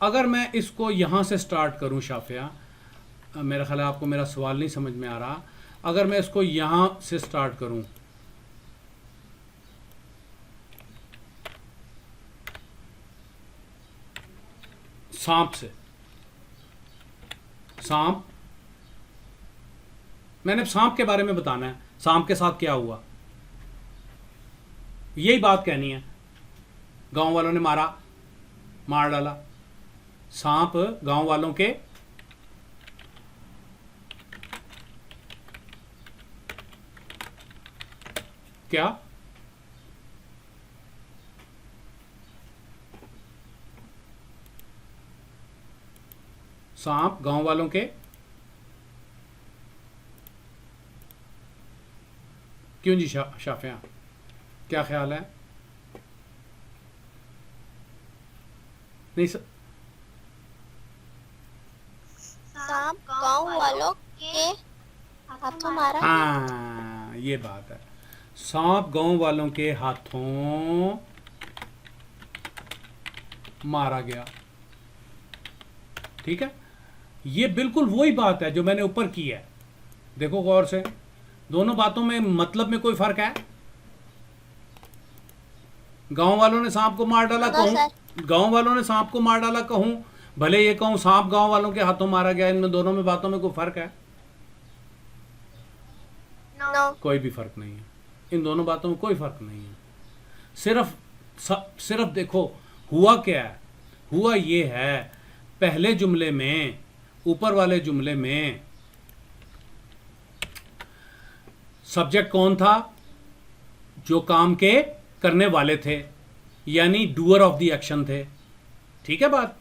अगर मैं इसको यहां से स्टार्ट करूं शाफिया, मेरा ख्याल है आपको मेरा सवाल नहीं समझ में आ रहा। अगर मैं इसको यहां से स्टार्ट करूं, सांप से, सांप, मैंने सांप के बारे में बताना है, सांप के साथ क्या हुआ, यही बात कहनी है। गांव वालों ने मार डाला, सांप गांव वालों के क्या, सांप गांव वालों के क्यों जी शाफिया, क्या ख्याल है? नहीं सांप गांव वालों के हाथों मारा। हाँ, ये बात है, सांप गांव वालों के हाथों मारा गया। ठीक है, ये बिल्कुल वही बात है जो मैंने ऊपर की है। देखो गौर से, दोनों बातों में मतलब में कोई फर्क है? गांव वालों ने सांप को मार डाला कहूं, गांव वालों ने सांप को मार डाला कहूं, भले ये कहूं सांप गांव वालों के हाथों मारा गया, इनमें दोनों में बातों में कोई फर्क है? कोई भी फर्क नहीं है, इन दोनों बातों में कोई फर्क नहीं है। सिर्फ देखो हुआ क्या है, हुआ ये है, पहले जुमले में, ऊपर वाले जुमले में सब्जेक्ट कौन था? जो काम के करने वाले थे, यानी डूअर ऑफ द एक्शन थे। ठीक है बात?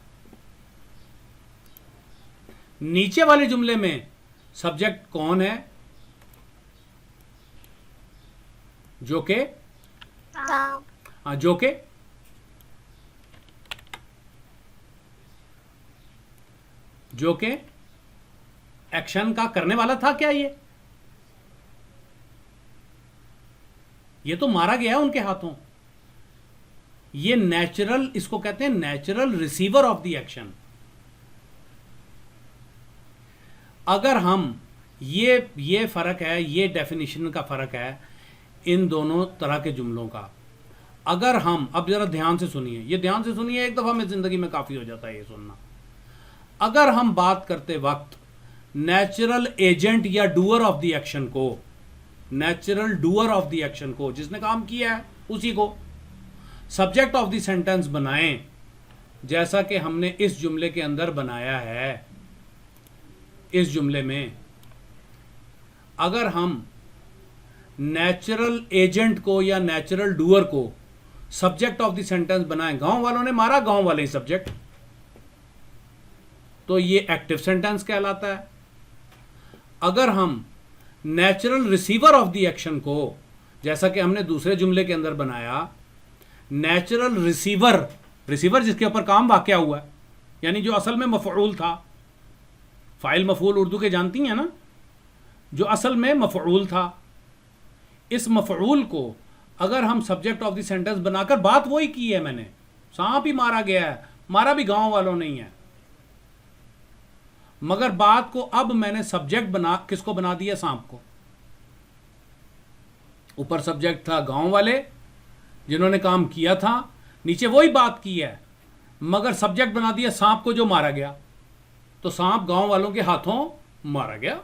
नीचे वाले जुमले में सब्जेक्ट कौन है? जो के काम, हाँ, जो के एक्शन का करने वाला था क्या? ये तो मारा गया उनके हाथों। ये नेचुरल, इसको कहते हैं natural receiver of the action. अगर हम ये फर्क है, ये डेफिनेशन का फर्क है इन दोनों तरह के जुमलों का। अगर हम, अब जरा ध्यान से सुनिए, ये ध्यान से सुनिए, एक दफा में जिंदगी में काफी हो जाता है ये सुनना। अगर हम बात करते वक्त नेचुरल एजेंट या डूअर ऑफ द एक्शन को, natural doer of the action को, जिसने काम किया है उसी को सब्जेक्ट ऑफ द सेंटेंस बनाएं, जैसा कि हमने इस जुमले के अंदर बनाया है। इस जुमले में अगर हम नेचुरल एजेंट को या नेचुरल डूअर को सब्जेक्ट ऑफ द सेंटेंस बनाएं, गांव वालों ने मारा, गांव वाले ही सब्जेक्ट, तो ये एक्टिव सेंटेंस कहलाता है। अगर हम natural receiver of the action को, जैसा कि हमने दूसरे जुमले के अंदर बनाया, नेचुरल रिसीवर, रिसीवर जिसके ऊपर काम वाक़या हुआ है, यानी जो असल में मफ़ऊल था, फ़ाइल मफ़ऊल उर्दू के जानती हैं ना, जो असल में मफ़ऊल था, इस मफ़ऊल को अगर हम सब्जेक्ट ऑफ द सेंटेंस बनाकर, बात वही की है मैंने, सांप ही मारा गया है, मारा भी गांव वालों नहीं है, मगर बात को अब मैंने सब्जेक्ट बना, किसको बना दिया? सांप को। ऊपर सब्जेक्ट था गांव वाले जिन्होंने काम किया था, नीचे वही बात की है, मगर सब्जेक्ट बना दिया सांप को जो मारा गया, तो सांप गांव वालों के हाथों मारा गया।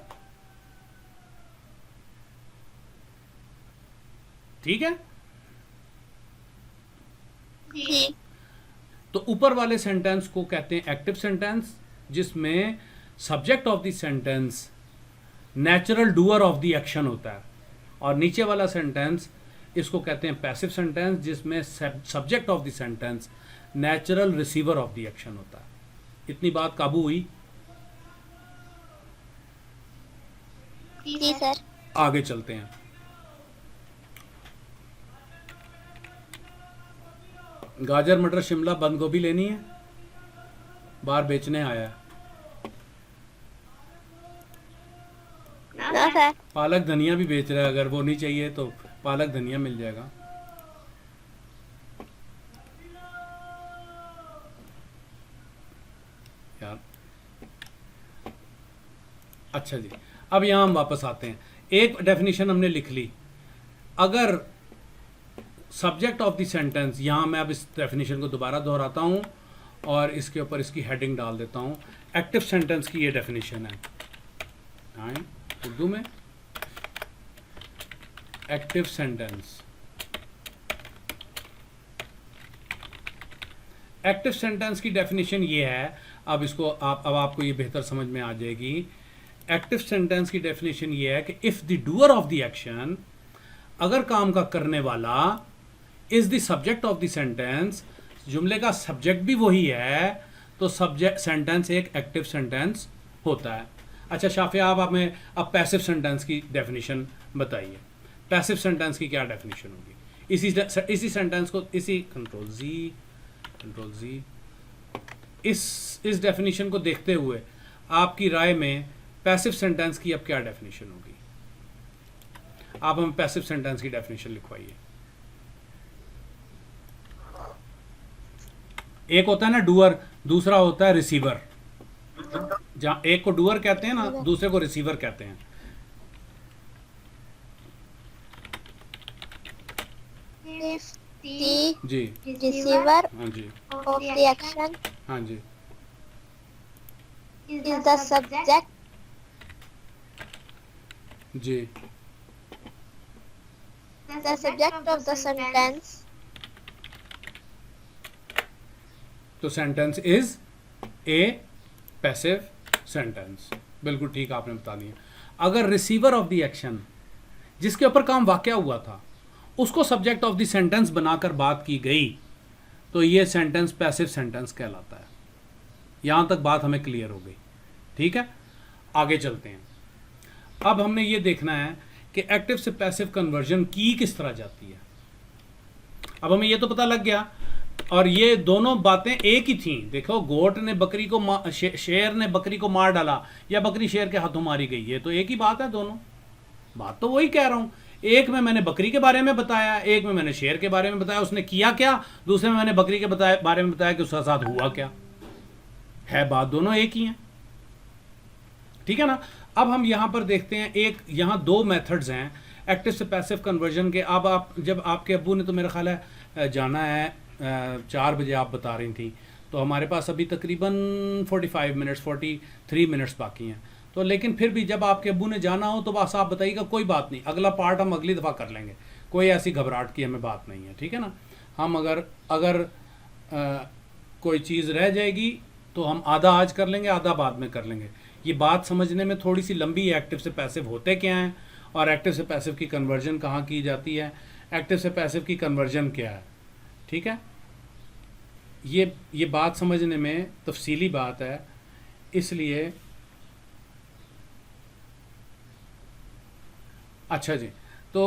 ठीक है? ठीक, तो ऊपर वाले सेंटेंस को कहते हैं एक्टिव सेंटेंस, जिसमें subject of the sentence natural doer of the action होता है, और नीचे वाला सेंटेंस इसको कहते हैं पैसिव सेंटेंस, जिसमें subject of the sentence natural receiver of the action होता है। इतनी बात काबू हुई? जी सर। आगे चलते हैं। गाजर, मटर, शिमला, बंद गोभी लेनी है? बाहर बेचने आया है। ना सर। पालक धनिया भी बेच रहा है, अगर वो नहीं चाहिए तो पालक धनिया मिल जाएगा। यार अच्छा जी, अब यहां हम वापस आते हैं। एक डेफिनेशन हमने लिख ली। अगर सब्जेक्ट ऑफ द सेंटेंस, यहां मैं अब इस डेफिनेशन को दोबारा दोहराता हूं और इसके ऊपर इसकी हेडिंग डाल देता हूं। एक्टिव सेंटेंस की ये डेफिनेशन है, हाँ, उर्दू में एक्टिव सेंटेंस। एक्टिव सेंटेंस की डेफिनेशन ये है, अब इसको अब आपको ये बेहतर समझ में आ जाएगी। एक्टिव सेंटेंस की डेफिनेशन ये है कि if the doer of the action, अगर काम का करने वाला is the subject of the sentence, जुमले का सब्जेक्ट भी वही है, तो सब्जेक्ट सेंटेंस एक एक्टिव सेंटेंस होता है। अच्छा शाफिया, आप हमें अब पैसिव सेंटेंस की डेफिनेशन बताइए। पैसिव सेंटेंस की क्या डेफिनेशन होगी? इसी सेंटेंस को, इसी कंट्रोल जी, इस डेफिनेशन को देखते हुए आपकी राय में पैसिव सेंटेंस की अब क्या डेफिनेशन होगी? आप हमें पैसिव सेंटेंस की डेफिनेशन लिखवाइए। एक होता है ना डूअर, दूसरा होता है रिसीवर। जहां एक को डूअर कहते हैं ना, दूसरे को रिसीवर कहते हैं। If the जी, receiver हाँ जी, of the action हाँ जी, is the subject, जी, the subject of the sentence, तो sentence is a passive sentence. बिल्कुल ठीक आपने बता दिया। अगर रिसीवर ऑफ द एक्शन, जिसके ऊपर काम वाकया हुआ था, उसको सब्जेक्ट ऑफ द सेंटेंस बनाकर बात की गई, तो ये सेंटेंस पैसिव सेंटेंस कहलाता है। यहां तक बात हमें क्लियर हो गई। ठीक है, आगे चलते हैं। अब हमने ये देखना है कि एक्टिव से पैसिव कन्वर्जन की किस तरह जाती है। अब हमें ये तो पता लग गया, और ये दोनों बातें एक ही थी। देखो, गोट ने बकरी को शेर ने बकरी को मार डाला या बकरी शेर के हाथों मारी गई, ये तो एक ही बात है। दोनों बात तो वही कह रहा हूँ। एक में मैंने बकरी के बारे में बताया, एक में मैंने शेर के बारे में बताया, उसने किया क्या। दूसरे में मैंने बकरी के बारे में बताया कि उसके साथ हुआ क्या है। बात दोनों एक ही है, ठीक है ना। अब हम यहां पर देखते हैं, एक यहां दो मेथड्स हैं एक्टिव से पैसिव कन्वर्जन के। अब आप जब आपके अब्बू ने, तो मेरा ख्याल है जाना है 4 बजे आप बता रही थी, तो हमारे पास अभी तकरीबन 45 मिनट्स 43 मिनट्स बाकी हैं। तो लेकिन फिर भी जब आपके अब्बू ने जाना हो तो बस आप बताइएगा, कोई बात नहीं, अगला पार्ट हम अगली दफ़ा कर लेंगे, कोई ऐसी घबराहट की हमें बात नहीं है, ठीक है ना। हम अगर कोई चीज़ रह जाएगी तो हम आधा आज कर लेंगे, आधा बाद में कर लेंगे। ये बात समझने में थोड़ी सी लंबी है, एक्टिव से पैसिव होते क्या हैं और एक्टिव से पैसिव की कन्वर्जन कहाँ की जाती है, एक्टिव से पैसिव की कन्वर्जन क्या है, ठीक है। ये बात समझने में तफसीली बात है, इसलिए अच्छा जी। तो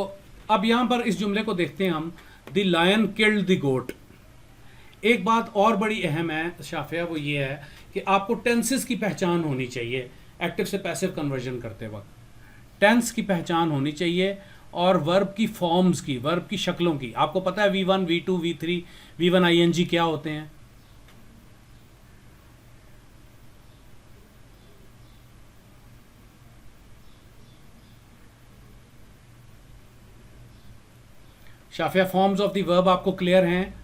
अब यहाँ पर इस जुमले को देखते हैं हम, द लायन किल्ड द गोट। एक बात और बड़ी अहम है शाफिया, वो ये है कि आपको टेंसेस की पहचान होनी चाहिए एक्टिव से पैसिव कन्वर्जन करते वक्त। टेंस की पहचान होनी चाहिए और वर्ब की फॉर्म्स की, वर्ब की शक्लों की। आपको पता है V1 V2 V3 V1 ING क्या होते हैं। Shafia, forms of the verb आपको क्लियर हैं?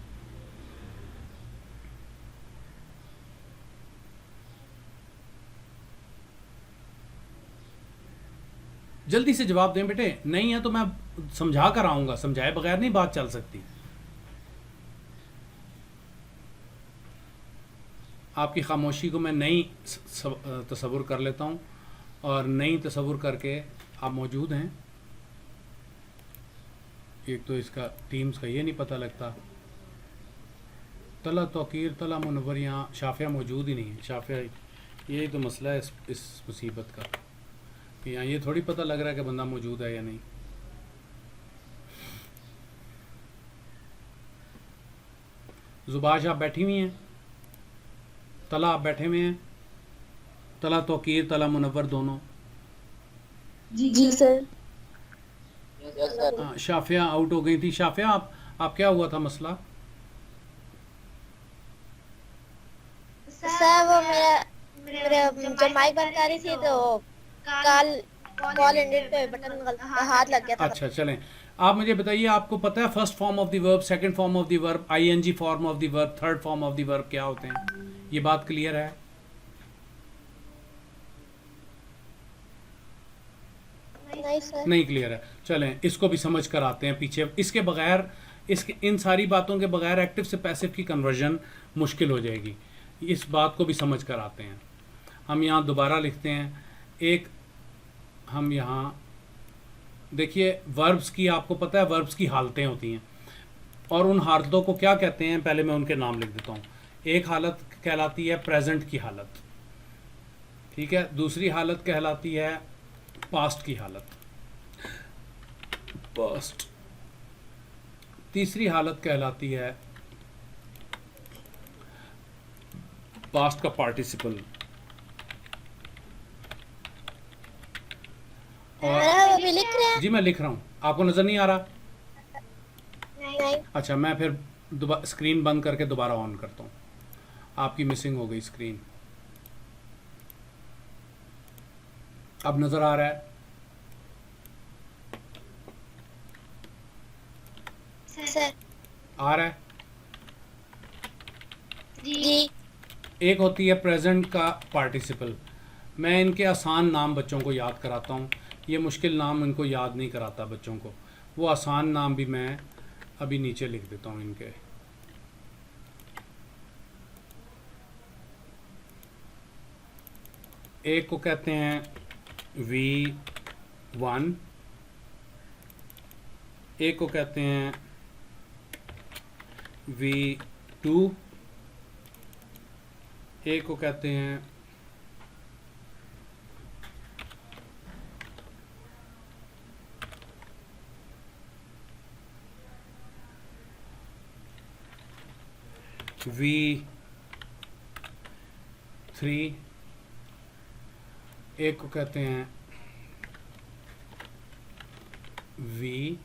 जल्दी से जवाब दें बेटे, नहीं है तो मैं समझा कर आऊंगा, समझाए बगैर नहीं बात चल सकती। आपकी खामोशी को मैं नई तसव्वुर कर लेता हूं, और नई तसव्वुर करके आप मौजूद हैं। एक तो इसका टीम्स का ये नहीं पता लगता। तला तौकीर तला मुनव्वर, यहाँ शाफिया मौजूद ही नहीं है। शाफिया, यही तो मसला है इस मुसीबत का, कि यहाँ ये थोड़ी पता लग रहा है कि बंदा मौजूद है या नहीं। जुबाश आप बैठी हुई हैं, तला आप बैठे हुए हैं, तला तौकीर तला मुनव्वर दोनों। जी सर। हाँ, शाफिया आउट हो गई थी। शाफिया, आप क्या हुआ था मसला? सर वो मेरा जब माइक बंद कर रही थी तो कॉल एंडेड पे बटन हाथ लग गया था। अच्छा, चलें, आप मुझे बताइए, आपको पता है first form of the verb, second form of the verb, ING form of the verb, third form of the verb क्या होते हैं? ये बात क्लियर है? नहीं सर। नहीं क्लियर है। चलें, इसको भी समझ कर आते हैं पीछे। इसके बगैर, इन सारी बातों के बगैर एक्टिव से पैसिव की कन्वर्जन मुश्किल हो जाएगी। इस बात को भी समझ कर आते हैं। हम यहाँ दोबारा लिखते हैं। एक हम यहाँ देखिए, वर्ब्स की, आपको पता है वर्ब्स की हालतें होती हैं, और उन हालतों को क्या कहते हैं, पहले मैं उनके नाम लिख देता हूँ। एक हालत कहलाती है प्रेजेंट की हालत, ठीक है। दूसरी हालत कहलाती है पास्ट की हालत, पास्ट। तीसरी हालत कहलाती है पास्ट का पार्टिसिपल, और अभी लिख रहे हैं? जी मैं लिख रहा हूँ, आपको नजर नहीं आ रहा? नहीं। अच्छा, मैं फिर स्क्रीन बंद करके दोबारा ऑन करता हूँ। आपकी मिसिंग हो गई स्क्रीन। अब नजर आ रहा है? सर। आ रहा है? जी। एक होती है प्रेजेंट का पार्टिसिपल। मैं इनके आसान नाम बच्चों को याद कराता हूँ, ये मुश्किल नाम इनको याद नहीं कराता बच्चों को। वो आसान नाम भी मैं अभी नीचे लिख देता हूँ इनके। एक को कहते हैं V1, एक को कहते हैं V2, एक को कहते हैं V3, एक को कहते हैं V1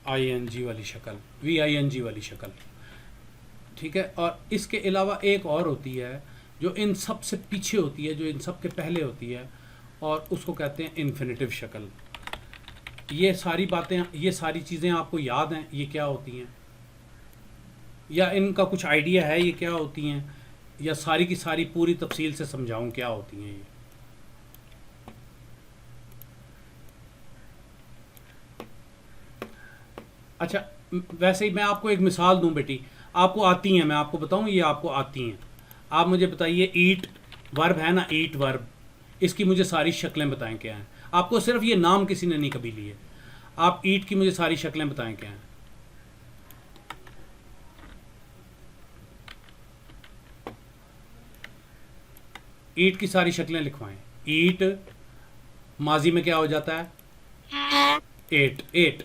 ING वाली शक्ल, VING वाली शक्ल, ठीक है। और इसके अलावा एक और होती है जो इन सब से पीछे होती है, जो इन सब के पहले होती है, और उसको कहते हैं इन्फिनेटिव शक्ल। ये सारी बातें, ये सारी चीज़ें आपको याद हैं ये क्या होती हैं, या इनका कुछ आइडिया है ये क्या होती हैं, या सारी की सारी पूरी तफसील से समझाऊं क्या होती हैं ये? अच्छा, वैसे ही मैं आपको एक मिसाल दूं बेटी, आपको आती हैं, मैं आपको बताऊं ये आपको आती हैं। आप मुझे बताइए, ईट वर्ब है ना, ईट वर्ब, इसकी मुझे सारी शक्लें बताएं क्या हैं। आपको सिर्फ ये नाम किसी ने नहीं कभी लिए, आप ईट की मुझे सारी शक्लें बताएं क्या हैं। ईट की सारी शक्लें लिखवाएं। ईट माजी में क्या हो जाता है? Ate, ate,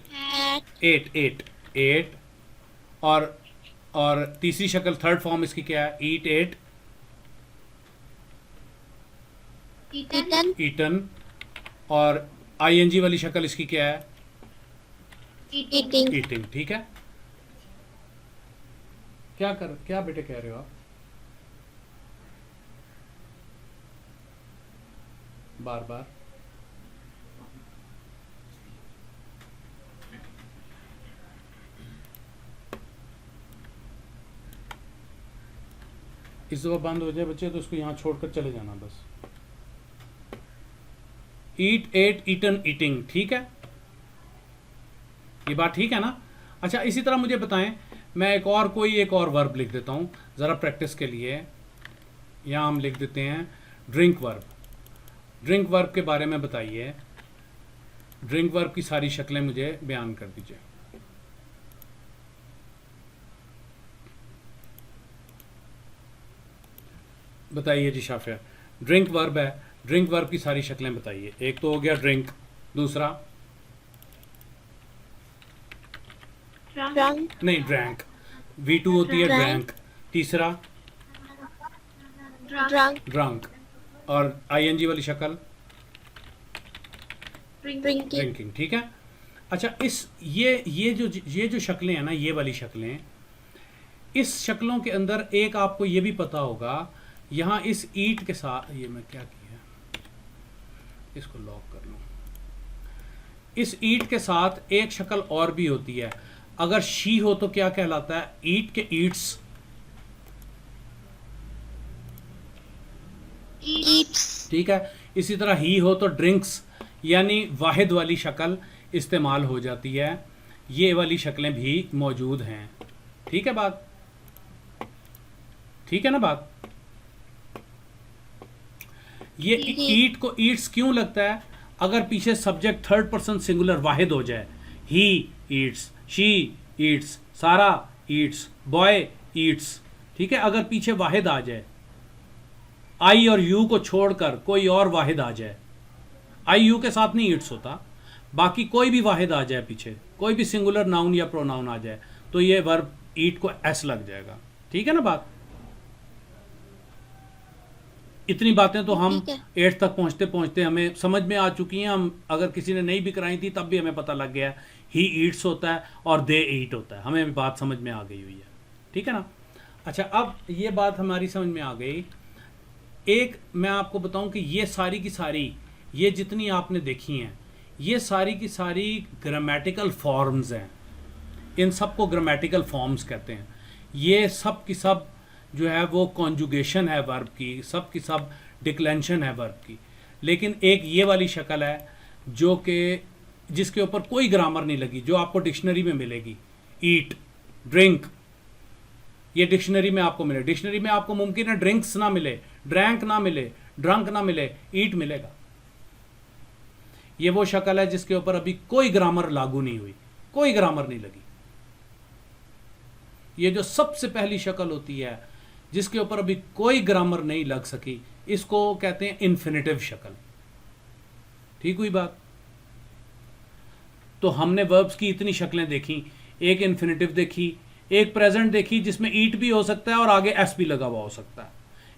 ate, ate, ate. और तीसरी शक्ल, थर्ड फॉर्म इसकी क्या है? Eat, ate, eaten. और ING वाली शक्ल इसकी क्या है? ईटिंग, ठीक है। क्या बेटे कह रहे हो आप? बार बार इस दफा बंद हो जाए बच्चे तो इसको यहाँ छोड़कर चले जाना बस। ईट, एट, ईटन, ईटिंग, ठीक है, ये बात ठीक है ना। अच्छा, इसी तरह मुझे बताएं, मैं एक और वर्ब लिख देता हूँ ज़रा प्रैक्टिस के लिए। यहाँ हम लिख देते हैं ड्रिंक वर्ब। ड्रिंक वर्ब के बारे में बताइए, ड्रिंक वर्ब की सारी शक्लें मुझे बयान कर दीजिए। बताइए जी शाफिया, ड्रिंक वर्ब है, ड्रिंक वर्ब की सारी शक्लें बताइए। एक तो हो गया ड्रिंक, दूसरा नहीं ड्रैंक, V2 होती है ड्रैंक, तीसरा ड्रंक, और ING वाली शक्ल ड्रिंकिंग, ठीक है। अच्छा, ये जो शक्लें हैं ना, ये वाली शक्लें, इस शक्लों के अंदर एक आपको ये भी पता होगा, यहाँ इस ईट के साथ, ये मैं क्या किया, इसको लॉक कर लूँ। इस ईट के साथ एक शक्ल और भी होती है, अगर शी हो तो क्या कहलाता है? ईट के ईट्स, ठीक है। इसी तरह ही हो तो ड्रिंक्स, यानी वाहिद वाली शक्ल इस्तेमाल हो जाती है। ये वाली शक्लें भी मौजूद हैं, ठीक है बात, ठीक है ना बात। ये ईट को ईट्स क्यों लगता है? अगर पीछे सब्जेक्ट थर्ड पर्सन सिंगुलर वाहिद हो जाए, ही ईट्स, शी ईट्स, सारा ईट्स, बॉय ईट्स, ठीक है। अगर पीछे वाहिद आ जाए, आई और यू को छोड़कर कोई और वाहिद आ जाए, आई यू के साथ नहीं ईट्स होता, बाकी कोई भी वाहिद आ जाए पीछे, कोई भी सिंगुलर नाउन या प्रोनाउन आ जाए, तो ये वर्ब ईट को एस लग जाएगा, ठीक है ना बात। इतनी बातें तो हम 8th तक पहुंचते पहुंचते हमें समझ में आ चुकी हैं। हम अगर किसी ने नहीं भी कराई थी तब भी हमें पता लग गया, ही ईट्स होता है और दे ईट होता है, हमें बात समझ में आ गई हुई है, ठीक है ना। अच्छा, अब ये बात हमारी समझ में आ गई। एक मैं आपको बताऊं कि ये सारी की सारी, ये जितनी आपने देखी हैं, ये सारी की सारी ग्रामेटिकल फॉर्म्स हैं। इन सबको ग्रामेटिकल फॉर्म्स कहते हैं। ये सब की सब जो है वो कॉन्जुगेशन है वर्ब की, सब की सब डिक्लेंशन है वर्ब की। लेकिन एक ये वाली शक्ल है जो कि जिसके ऊपर कोई ग्रामर नहीं लगी, जो आपको डिक्शनरी में मिलेगी। ईट, ड्रिंक, ये डिक्शनरी में आपको मिले। डिक्शनरी में आपको मुमकिन है ड्रिंक्स ना मिले, ड्रैंक ना मिले, ड्रंक ना मिले, ईट मिलेगा। ये वो शक्ल है जिसके ऊपर अभी कोई ग्रामर लागू नहीं हुई, कोई ग्रामर नहीं लगी। ये जो सबसे पहली शक्ल होती है जिसके ऊपर अभी कोई ग्रामर नहीं लग सकी, इसको कहते हैं इन्फिनेटिव शक्ल। ठीक हुई बात। तो हमने वर्ब्स की इतनी शक्लें देखी, एक इन्फिनेटिव देखी, एक प्रेजेंट देखी जिसमें ईट भी हो सकता है और आगे एस भी लगा हुआ हो सकता है,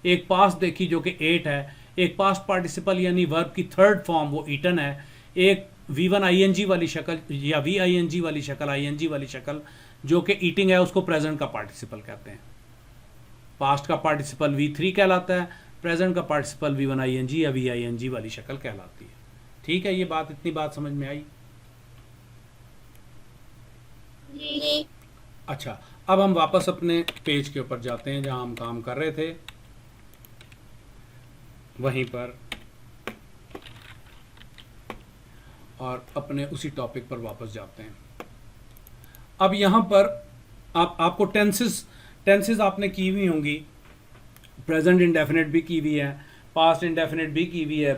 एक पास्ट देखी जो कि एट है, एक पास्ट पार्टिसिपल यानी वर्ब की थर्ड फॉर्म वो ईटन है, एक V1 ING वाली शक्ल या VING वाली शक्ल, ING वाली शक्ल जो कि ईटिंग है, उसको प्रेजेंट का पार्टिसिपल कहते हैं। पास्ट का पार्टिसिपल V3 कहलाता है, प्रेजेंट का पार्टिसिपल V1 ING या VING वाली शक्ल कहलाती है। ठीक है, ये बात, इतनी बात समझ में आई? जी। अच्छा, अब हम वापस अपने पेज के ऊपर जाते हैं जहां हम काम कर रहे थे, वहीं पर, और अपने उसी टॉपिक पर वापस जाते हैं। अब यहाँ पर आपको टेंसेस आपने की हुई होंगी, प्रेजेंट इंडेफिनिट भी की हुई है, पास्ट इंडेफिनिट भी की हुई है,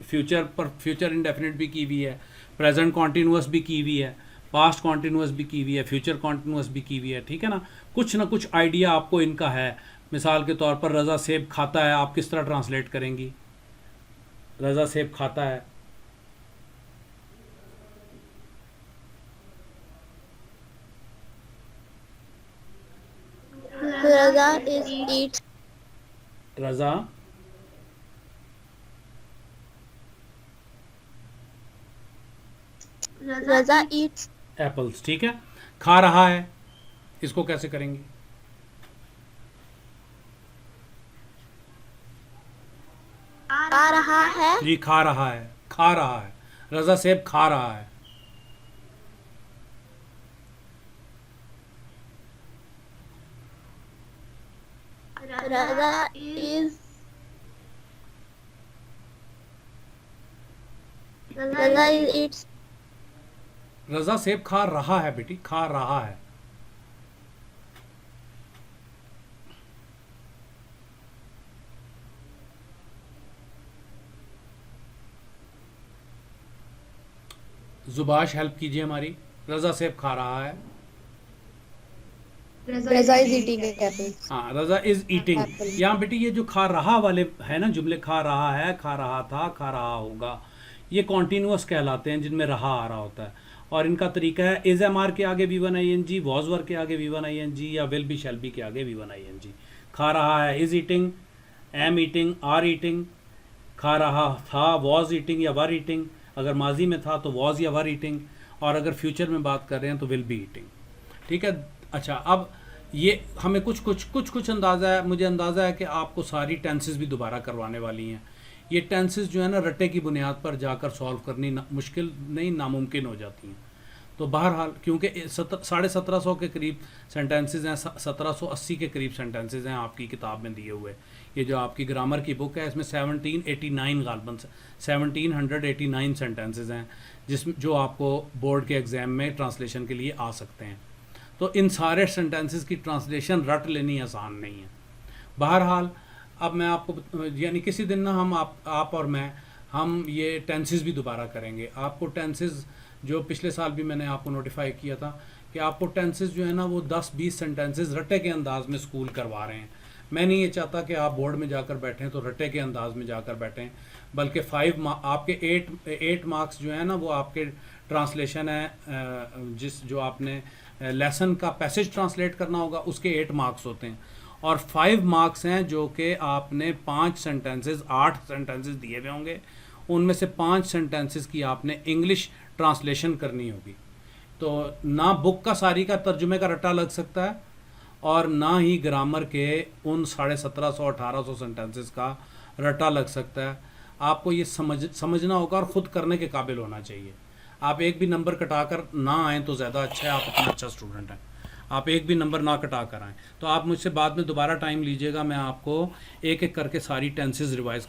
फ्यूचर इंडेफिनिट भी की हुई है, प्रेजेंट कॉन्टिन्यूअस भी की हुई है, पास्ट कॉन्टिन्यूअस भी की हुई है, फ्यूचर कॉन्टिन्यूअस भी की हुई है। ठीक है ना कुछ आइडिया आपको इनका है। मिसाल के तौर पर रज़ा सेब खाता है, आप किस तरह ट्रांसलेट करेंगी? रज़ा सेब खाता है, रजा is eats. Raza Raza eats. Apples. ठीक है, खा रहा है, इसको कैसे करेंगे? आ रहा है। जी, खा रहा है, खा रहा है, रज़ा सेब खा रहा है। रजा is. Raza is eats. रज़ा सेब खा रहा है बेटी, खा रहा है। जुबाश हेल्प कीजिए हमारी। रज़ा सेब खा रहा है। रजा इज ईटिंग एप्पल। हाँ, रज़ा इज ईटिंग। यहाँ बेटी ये जो खा रहा वाले है ना जुमले, खा रहा है, खा रहा था, खा रहा होगा, ये कॉन्टीन्यूअस कहलाते हैं जिनमें रहा आ रहा होता है। और इनका तरीका है इज एम आर के आगे V1 ING, वॉज वर के आगे V1 ING या विल बी शैल बी के आगे V1 ING। खा रहा है is eating, am eating, are eating. खा रहा था वॉज ईटिंग या वर ईटिंग, अगर माजी में था तो वॉज या वर ईटिंग, और अगर फ्यूचर में बात कर रहे हैं तो विल बी ईटिंग। ठीक है। अच्छा, अब ये हमें कुछ अंदाज़ा है, मुझे अंदाज़ा है कि आपको सारी टेंसेस भी दोबारा करवाने वाली हैं। ये टेंसेस जो है ना रट्टे की बुनियाद पर जाकर सॉल्व करनी मुश्किल नहीं, नामुमकिन हो जाती हैं। तो बहरहाल क्योंकि 1750 के करीब सेंटेंसेस हैं, 1780 के करीब सेंटेंसेस हैं आपकी किताब में दिए हुए। ये जो आपकी ग्रामर की बुक है इसमें 1789 गालबन 1789 सेंटेंसेस हैं जिसमें जो आपको बोर्ड के एग्ज़ाम में ट्रांसलेशन के लिए आ सकते हैं। तो इन सारे सेंटेंसेस की ट्रांसलेशन रट लेनी आसान नहीं है। बहरहाल अब मैं आपको यानी किसी दिन ना हम आप और मैं हम ये टेंसेस भी दोबारा करेंगे। आपको टेंसेस जो पिछले साल भी मैंने आपको नोटिफाई किया था कि आपको टेंसेस जो है ना वो 10-20 सेंटेंसेस रट्टे के अंदाज में स्कूल करवा रहे हैं। मैं नहीं ये चाहता कि आप बोर्ड में जाकर बैठें तो रट्टे के अंदाज में जाकर बैठें, बल्कि आपके 8 मार्क्स जो है ना वो आपके ट्रांसलेशन है, जो आपने लेसन का पैसेज ट्रांसलेट करना होगा उसके 8 मार्क्स होते हैं, और 5 मार्क्स हैं जो कि आपने 5 सेंटेंसेस 8 सेंटेंसेस दिए हुए होंगे, उनमें से 5 सेंटेंसेस की आपने इंग्लिश ट्रांसलेशन करनी होगी। तो ना बुक का सारी का तर्जुमे का रट्टा लग सकता है और ना ही ग्रामर के उन 1750-1800 सेंटेंसेस का रट्टा लग सकता है। आपको ये समझना होगा और ख़ुद करने के काबिल होना चाहिए। आप एक भी नंबर कटा कर ना आएँ तो ज़्यादा अच्छा है, आप इतना अच्छा स्टूडेंट हैं। आप एक भी नंबर ना कटा कर आएँ तो आप मुझसे बाद में दोबारा टाइम लीजिएगा, मैं आपको एक एक करके सारी टेंसेस रिवाइज़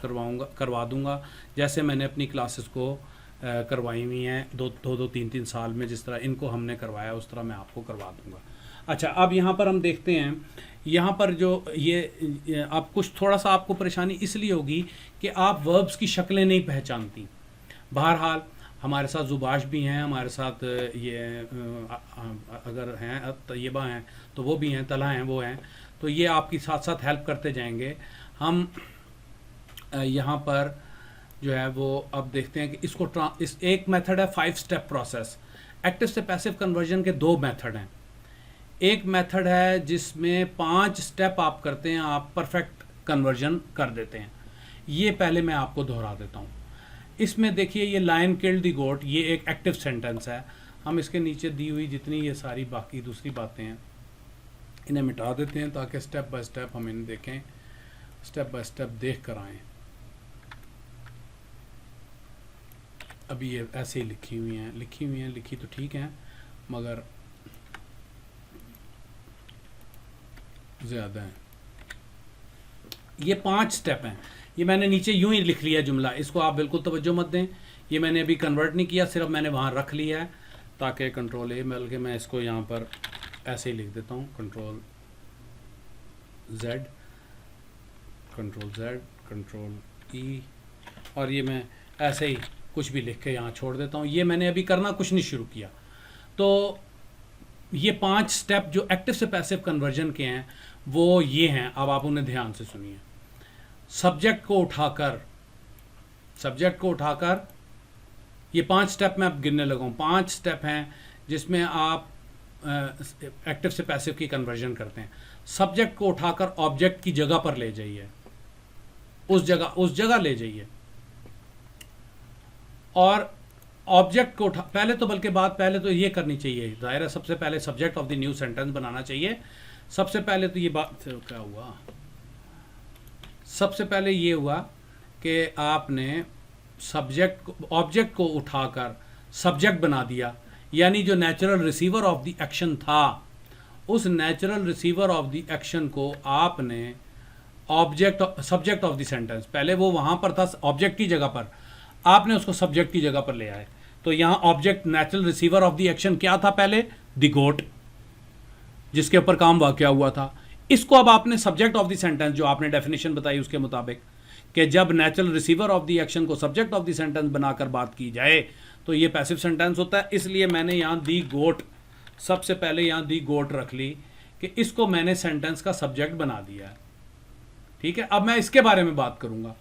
करवा दूँगा जैसे मैंने अपनी क्लासेस को करवाई हुई हैं 2-3 साल में, जिस तरह इनको हमने करवाया उस तरह मैं आपको करवा दूँगा। अच्छा, अब यहाँ पर हम देखते हैं, यहाँ पर जो ये आप कुछ थोड़ा सा आपको परेशानी इसलिए होगी कि आप वर्ब्स की शक्लें नहीं पहचानती। बहरहाल हमारे साथ जुबाश भी हैं, हमारे साथ ये अगर हैं तैयबा हैं तो वो भी हैं, तला हैं वो हैं, तो ये आपकी साथ साथ हेल्प करते जाएंगे। हम यहाँ पर जो है वो अब देखते हैं कि इस एक मेथड है 5 स्टेप प्रोसेस। एक्टिव से पैसिव कन्वर्जन के 2 मेथड हैं। एक मेथड है जिसमें 5 स्टेप आप करते हैं, आप परफेक्ट कन्वर्जन कर देते हैं। ये पहले मैं आपको दोहरा देता हूँ। इसमें देखिए ये लायन किल्ड द गोट, ये एक एक्टिव सेंटेंस है। हम इसके नीचे दी हुई जितनी ये सारी बाकी दूसरी बातें हैं इन्हें मिटा देते हैं ताकि स्टेप बाय स्टेप हम इन्हें देखें, स्टेप बाय स्टेप देख कर आएँ। अभी ये ऐसे ही लिखी हुई हैं, लिखी तो ठीक हैं मगर ज़्यादा है। ये 5 स्टेप हैं। ये मैंने नीचे यूं ही लिख लिया जुमला, इसको आप बिल्कुल तवज्जो मत दें। ये मैंने अभी कन्वर्ट नहीं किया, सिर्फ मैंने वहाँ रख लिया है ताकि कंट्रोल ए, बल्कि मैं इसको यहाँ पर ऐसे ही लिख देता हूँ, कंट्रोल Z, कंट्रोल ई, और ये मैं ऐसे ही कुछ भी लिख के यहाँ छोड़ देता हूँ। ये मैंने अभी करना कुछ नहीं शुरू किया। तो ये 5 स्टेप जो एक्टिव से पैसिव कन्वर्जन के हैं वो ये हैं, अब आप उन्हें ध्यान से सुनिए। सब्जेक्ट को उठाकर ये 5 स्टेप मैं अब गिनने लगा हूँ। 5 स्टेप हैं जिसमें आप एक्टिव से पैसिव की कन्वर्जन करते हैं। सब्जेक्ट को उठाकर ऑब्जेक्ट की जगह पर ले जाइए, उस जगह ले जाइए, और ऑब्जेक्ट को पहले तो ये करनी चाहिए, जाहिर है सबसे पहले subject of the new sentence बनाना चाहिए। सबसे पहले तो ये बात क्या हुआ, सबसे पहले ये हुआ कि आपने ऑब्जेक्ट को उठाकर सब्जेक्ट बना दिया, यानी जो natural receiver of the action था उस natural receiver of the action को आपने सब्जेक्ट ऑफ द सेंटेंस, पहले वो वहाँ पर था ऑब्जेक्ट की जगह पर, आपने उसको सब्जेक्ट की जगह पर ले आए। तो यहाँ object natural receiver of the action क्या था पहले, द गोट, जिसके ऊपर काम वाक़या हुआ था। इसको अब आपने सब्जेक्ट ऑफ द सेंटेंस, जो आपने डेफिनेशन बताई उसके मुताबिक कि जब natural receiver of the action को सब्जेक्ट ऑफ द सेंटेंस बनाकर बात की जाए तो ये पैसिव सेंटेंस होता है। इसलिए मैंने यहाँ दी गोट, सबसे पहले यहाँ दी गोट रख ली कि इसको मैंने सेंटेंस का सब्जेक्ट बना दिया है। ठीक है, अब मैं इसके बारे में बात करूँगा।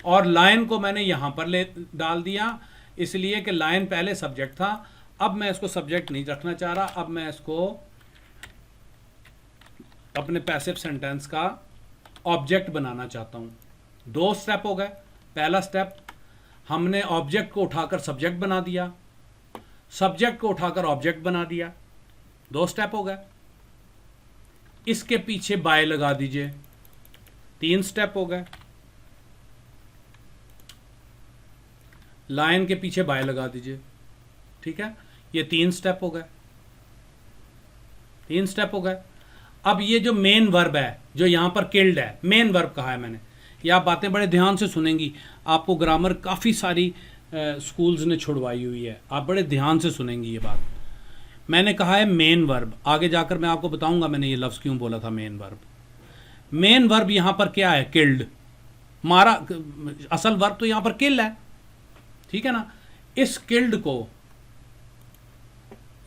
और लाइन को मैंने यहाँ पर डाल दिया इसलिए कि लाइन पहले सब्जेक्ट था, अब मैं इसको सब्जेक्ट नहीं रखना चाह रहा, अब मैं इसको अपने पैसिव सेंटेंस का ऑब्जेक्ट बनाना चाहता हूँ। 2 स्टेप हो गए। पहला स्टेप, हमने ऑब्जेक्ट को उठाकर सब्जेक्ट बना दिया, सब्जेक्ट को उठाकर ऑब्जेक्ट बना दिया, 2 स्टेप हो गए। इसके पीछे बाय लगा दीजिए, 3 स्टेप हो गए। लाइन के पीछे बाय लगा दीजिए, ठीक है, ये 3 स्टेप हो गए, 3 स्टेप हो गए। अब ये जो मेन वर्ब है, जो यहाँ पर किल्ड है, मेन वर्ब कहा है मैंने, ये आप बातें बड़े ध्यान से सुनेंगी। आपको ग्रामर काफ़ी सारी स्कूल्स ने छुड़वाई हुई है, आप बड़े ध्यान से सुनेंगी ये बात। मैंने कहा है मेन वर्ब, आगे जाकर मैं आपको बताऊंगा मैंने ये लफ्ज़ क्यों बोला था मेन वर्ब। मेन वर्ब यहाँ पर क्या है, किल्ड। मारा, असल वर्ब तो यहाँ पर किल है, ठीक है ना। इस किल्ड को,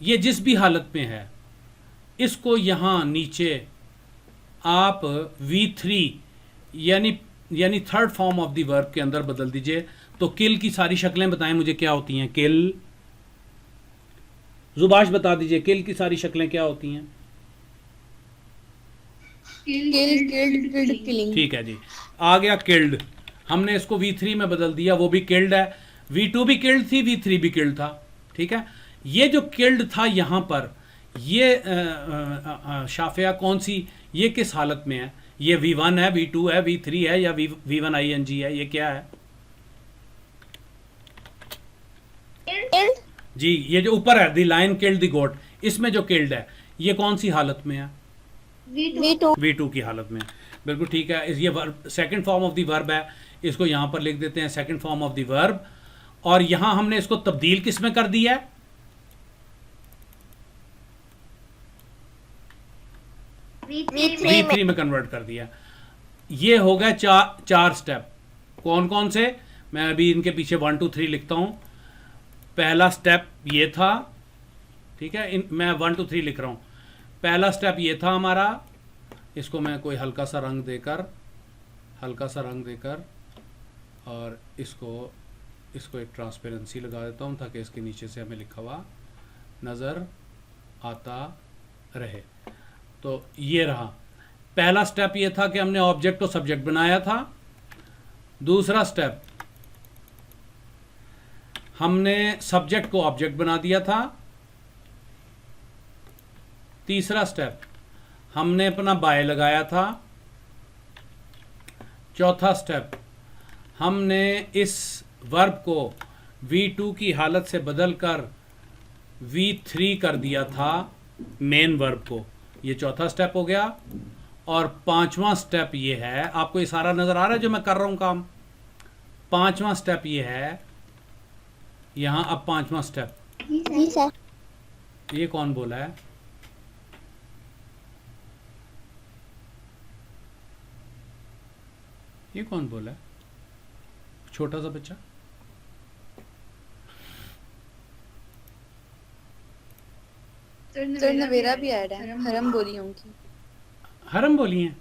ये जिस भी हालत में है, इसको यहाँ नीचे आप V3 यानी third form of the verb के अंदर बदल दीजिए। तो किल की सारी शक्लें बताएं मुझे क्या होती हैं। किल, जुबाश बता दीजिए, किल की सारी शक्लें क्या होती हैं। किलिंग। ठीक है जी, आ गया किल्ड। हमने इसको V3 में बदल दिया, वो भी किल्ड है। V2 भी किल्ड थी, V3 भी किल्ड था, ठीक है। ये जो किल्ड था यहाँ पर, ये शाफिया कौन सी, ये किस हालत में है, ये V1 है, V2 है, V3 है, या V1 ING है, ये क्या है जी। ये जो ऊपर है, द लाइन किल्ड द गोट, इसमें जो किल्ड है ये कौन सी हालत में है, V2 की हालत में। बिल्कुल ठीक है, ये verb second form of the verb है, इसको यहाँ पर लिख देते हैं second form of the verb. और यहाँ हमने इसको तब्दील किस में कर दिया है, V3 में कन्वर्ट कर दिया। ये हो गए 4 स्टेप। कौन कौन से, मैं अभी इनके पीछे 1 2 3 लिखता हूँ। पहला स्टेप ये था, ठीक है, मैं 1 2 3 लिख रहा हूँ। पहला स्टेप ये था हमारा, इसको मैं कोई हल्का सा रंग देकर और इसको इसको एक ट्रांसपेरेंसी लगा देता हूँ ताकि इसके नीचे से हमें लिखा हुआ नज़र आता रहे। तो ये रहा पहला स्टेप, ये था कि हमने ऑब्जेक्ट को सब्जेक्ट बनाया था। दूसरा स्टेप, हमने सब्जेक्ट को ऑब्जेक्ट बना दिया था। तीसरा स्टेप, हमने अपना बाय लगाया था। चौथा स्टेप, हमने इस वर्ब को V2 की हालत से बदलकर V3 कर दिया था मेन वर्ब को। ये चौथा स्टेप हो गया। और पांचवा स्टेप ये है, आपको ये सारा नजर आ रहा है जो मैं कर रहा हूं काम। पांचवा स्टेप ये है यहां। अब पांचवा स्टेप, जी सर। ये कौन बोला है? ये कौन बोला है? छोटा सा बच्चा। सर नवेरा भी ऐड है, हरम बोली उनकी। हरम बोली है?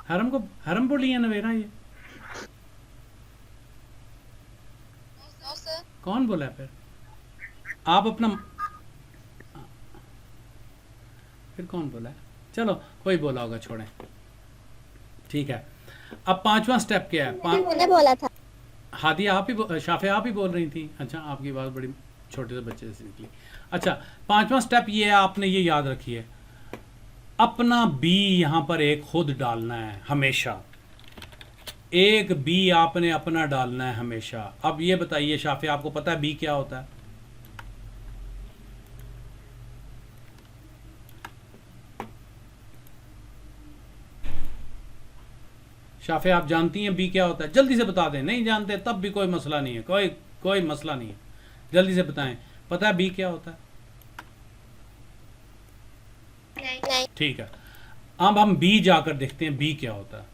हरम बोली है नवेरा? ये कौन बोला है? फिर आप अपना, फिर कौन बोला है? चलो कोई बोला होगा, छोड़ें, ठीक है। अब पांचवा स्टेप क्या है? मैंने बोला था। हादी आप ही, शाफे आप ही बोल रही थी। अच्छा, आपकी बात बड़ी छोटे से बच्चे से निकली। अच्छा, पांचवा स्टेप ये है, आपने ये याद रखिए, अपना बी यहां पर एक खुद डालना है हमेशा। एक बी आपने अपना डालना है हमेशा। अब ये बताइए शाफे, आपको पता है बी क्या होता है? शाफे आप जानती हैं बी क्या होता है? जल्दी से बता दें। नहीं जानते तब भी कोई मसला नहीं है, कोई मसला नहीं है, जल्दी से बताएं। पता है बी क्या होता है? नहीं। ठीक है, अब हम बी जाकर देखते हैं बी क्या होता है।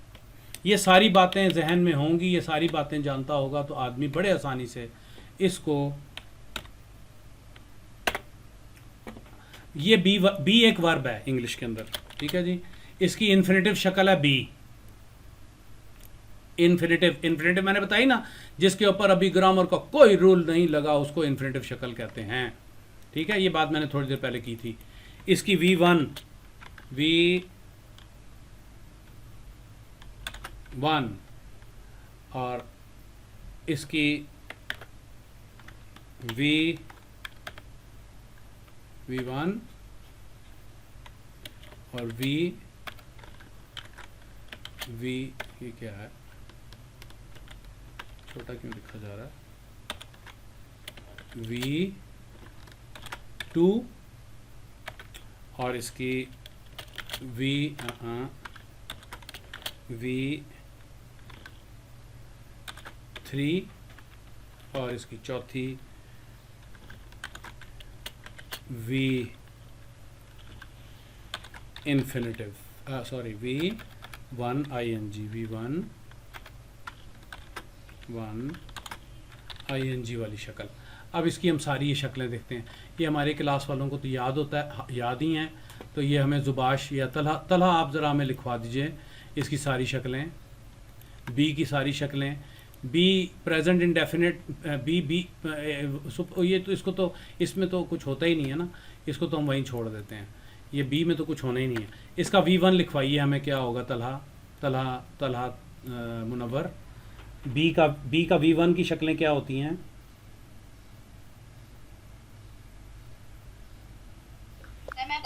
ये सारी बातें जहन में होंगी, ये सारी बातें जानता होगा तो आदमी बड़े आसानी से इसको, ये बी एक वर्ब है इंग्लिश के अंदर, ठीक है जी। इसकी इन्फिनेटिव शक्ल है बी। इन्फिनेटिव मैंने बताई ना, जिसके ऊपर अभी ग्रामर का कोई रूल नहीं लगा उसको इन्फिनेटिव शक्ल कहते हैं, ठीक है। ये बात मैंने थोड़ी देर पहले की थी। इसकी V1 और इसकी V1 और ये क्या है? छोटा क्यों लिखा जा रहा है? V2 और इसकी V3 और इसकी चौथी V infinitive, sorry V1 ing वाली शक्ल। अब इसकी हम सारी ये शक्लें देखते हैं। ये हमारे क्लास वालों को तो याद होता है, याद ही हैं, तो ये हमें जुबाश या तलहा आप ज़रा हमें लिखवा दीजिए इसकी सारी शक्लें, बी की सारी शक्लें। बी प्रेजेंट इंडेफिनिट, बी ये तो इसको तो, इसमें तो कुछ होता ही नहीं है ना, इसको तो हम वहीं छोड़ देते हैं। ये बी में तो कुछ होना ही नहीं है। इसका V1 लिखवाइए हमें, क्या होगा? तलहा मुनव्वर। बी का V1 की शक्लें क्या होती हैं?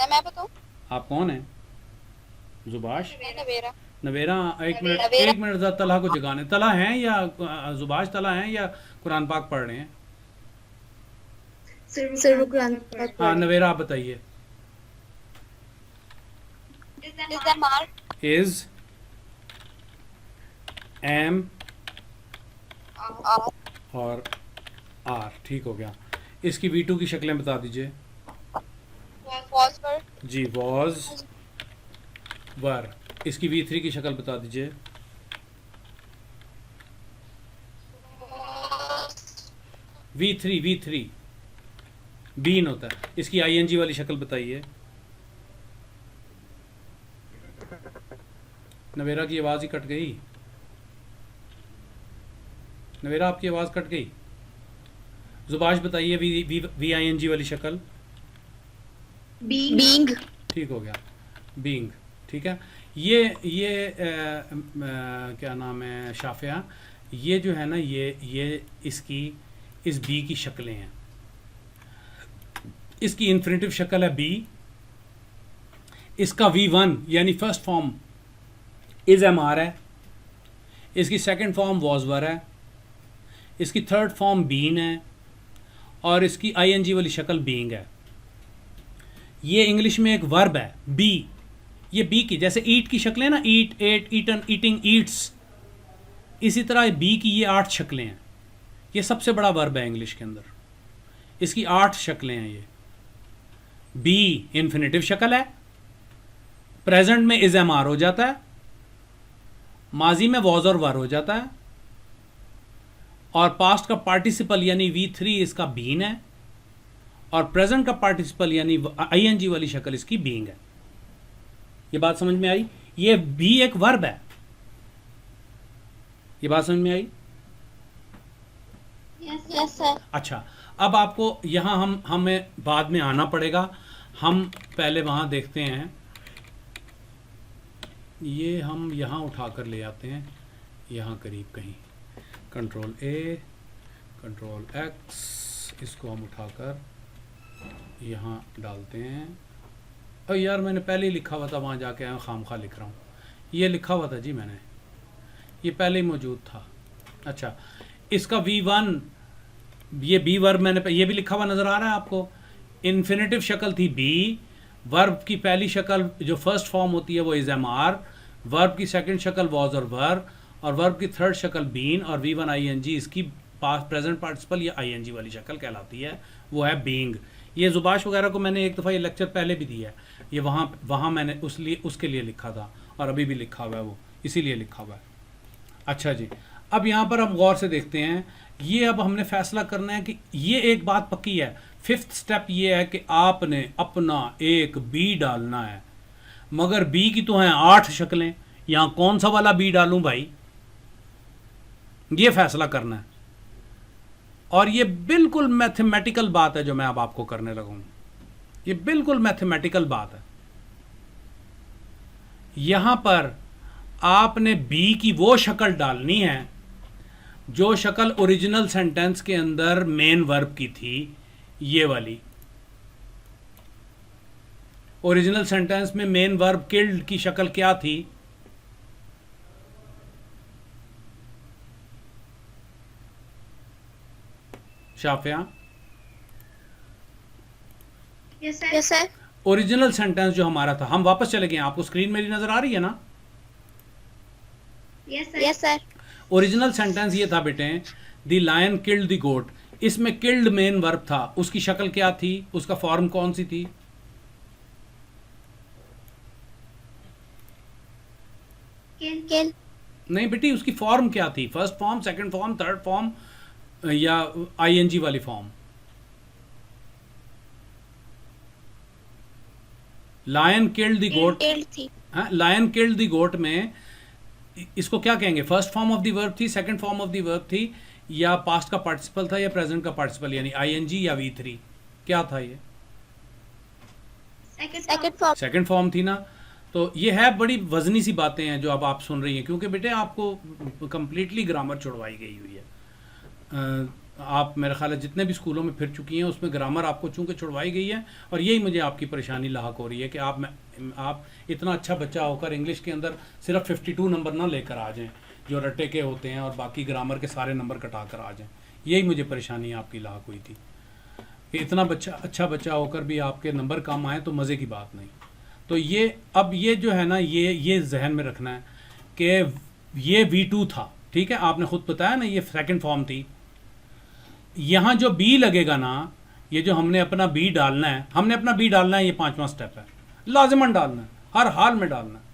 मैं बताऊं? आप कौन है? जुबाश? नवेरा। नवेरा, एक मिनट ज़रा तलहा को जगाने। तलहा हैं या जुबाश तलहा हैं या कुरान पाक पढ़ रहे हैं? सर कुरान पाक हाँ नवेरा आप बताइए। इज, एम और आर, ठीक हो गया। इसकी V2 की शक्लें बता दीजिए जी। वॉज, वर। इसकी V3 की शक्ल बता दीजिए। V3 बीन होता है। इसकी ING वाली शक्ल बताइए। नवेरा की आवाज़ ही कट गई। नवेरा आपकी आवाज़ कट गई। जुबाश बताइए वी आई एन जी वाली शक्ल। बीइंग। ठीक हो गया, बीइंग। ठीक है, ये क्या नाम है शाफिया, ये जो है ना ये इसकी इस बी की शक्लें हैं। इसकी इन्फिनेटिव शक्ल है बी, इसका V1 यानी first form is am are है, इसकी सेकंड फॉर्म वॉजवर है, इसकी थर्ड फॉर्म बीन है, और इसकी आईएनजी वाली शक्ल बीइंग है। ये इंग्लिश में एक वर्ब है बी, ये बी की जैसे ईट की शक्लें ना, ईट, एट, ईटन, ईटिंग, ईट्स, इसी तरह बी की ये 8 शक्लें हैं। ये सबसे बड़ा वर्ब है इंग्लिश के अंदर, इसकी 8 शक्लें हैं। ये बी इन्फिनेटिव शक्ल है, प्रेजेंट में इज एम आर हो जाता है, माजी में वॉज और वर हो जाता है, और पास्ट का पार्टिसिपल यानी V3 इसका बीन है, और प्रेजेंट का पार्टिसिपल यानी आईएनजी वाली शक्ल इसकी बीइंग है। ये बात समझ में आई? ये भी एक वर्ब है। ये बात समझ में आई? Yes sir. अच्छा, अब आपको यहां हमें बाद में आना पड़ेगा। हम पहले वहां देखते हैं, ये हम यहां उठाकर ले आते हैं, यहां करीब कहीं, कंट्रोल ए, कंट्रोल एक्स, इसको हम उठाकर यहां डालते हैं। और यार मैंने पहले ही लिखा हुआ था, वहां जाके मैं खामखा लिख रहा हूँ। ये लिखा हुआ था जी मैंने, ये पहले ही मौजूद था। अच्छा, इसका V1, ये बी वर्ब मैंने ये भी लिखा हुआ नज़र आ रहा है आपको। इन्फिनेटिव शक्ल थी बी, वर्ब की पहली शक्ल जो फर्स्ट फॉर्म होती है वो इज एम आर, वर्ब की सेकंड शक्ल वॉज और वर, और वर्ब की थर्ड शक्ल बीन, और V1 ING इसकी पास्ट प्रेजेंट पार्टिसिपल या ING वाली शक्ल कहलाती है, वो है बीइंग। ये जुबाश वगैरह को मैंने एक दफ़ा ये लेक्चर पहले भी दिया है, ये वहाँ मैंने उसके लिए लिखा था, और अभी भी लिखा हुआ है वो, इसीलिए लिखा हुआ है। अच्छा जी, अब यहाँ पर हम गौर से देखते हैं। ये अब हमने फैसला करना है कि ये एक बात पक्की है, 5th स्टेप ये है कि आपने अपना एक बी डालना है, मगर बी की तो हैं 8 शक्लें, यहाँ कौन सा वाला बी डालूं भाई, ये फैसला करना है। और ये बिल्कुल मैथमेटिकल बात है जो मैं अब आपको करने लगा हूं, ये बिल्कुल मैथमेटिकल बात है। यहां पर आपने बी की वो शक्ल डालनी है जो शक्ल ओरिजिनल सेंटेंस के अंदर मेन वर्ब की थी, ये वाली। ओरिजिनल सेंटेंस में मेन वर्ब किल्ड की शक्ल क्या थी? Shafia, yes sir. Original sentence जो हमारा था, हम वापस चले गए, आपको स्क्रीन मेरी नजर आ रही है ना? Yes sir. ओरिजिनल सेंटेंस ये था बेटे, द लायन किल्ड द गोट। इसमें किल्ड मेन वर्ब था, उसकी शक्ल क्या थी, उसका फॉर्म कौन सी थी? किल। नहीं बेटी, उसकी फॉर्म क्या थी? First form, second form, third form, या आईएनजी वाली form? Lion killed the goat, lion killed the goat में इसको क्या कहेंगे? First form of the verb थी, second form of the verb थी, या पास्ट का पार्टिसिपल था, या प्रेजेंट का पार्टिसिपल यानी आईएनजी या V3? क्या था ये? सेकंड फॉर्म थी ना। तो ये है, बड़ी वजनी सी बातें हैं जो अब आप सुन रही हैं, क्योंकि बेटे आपको कंप्लीटली ग्रामर छुड़वाई गई हुई है। आप मेरे ख्याल है जितने भी स्कूलों में फिर चुकी हैं उसमें ग्रामर आपको चूंकि छुड़वाई गई है, और यही मुझे आपकी परेशानी लाहक हो रही है कि आप इतना अच्छा बच्चा होकर इंग्लिश के अंदर सिर्फ 52 नंबर ना लेकर आ जाएं जो रट्टे के होते हैं, और बाकी ग्रामर के सारे नंबर कटा कर आ जाएं। यही मुझे परेशानी आपकी लाहक हुई थी कि इतना अच्छा बच्चा होकर भी आपके नंबर कम आए तो मज़े की बात नहीं। तो ये अब ये जो है ना, ये जहन में रखना है कि ये V2 था, ठीक है, आपने खुद बताया ना, ये सेकंड फॉर्म थी। यहाँ जो बी लगेगा ना, ये जो हमने अपना बी डालना है, ये 5वां स्टेप है, लाजिमन डालना है, हर हाल में डालना है।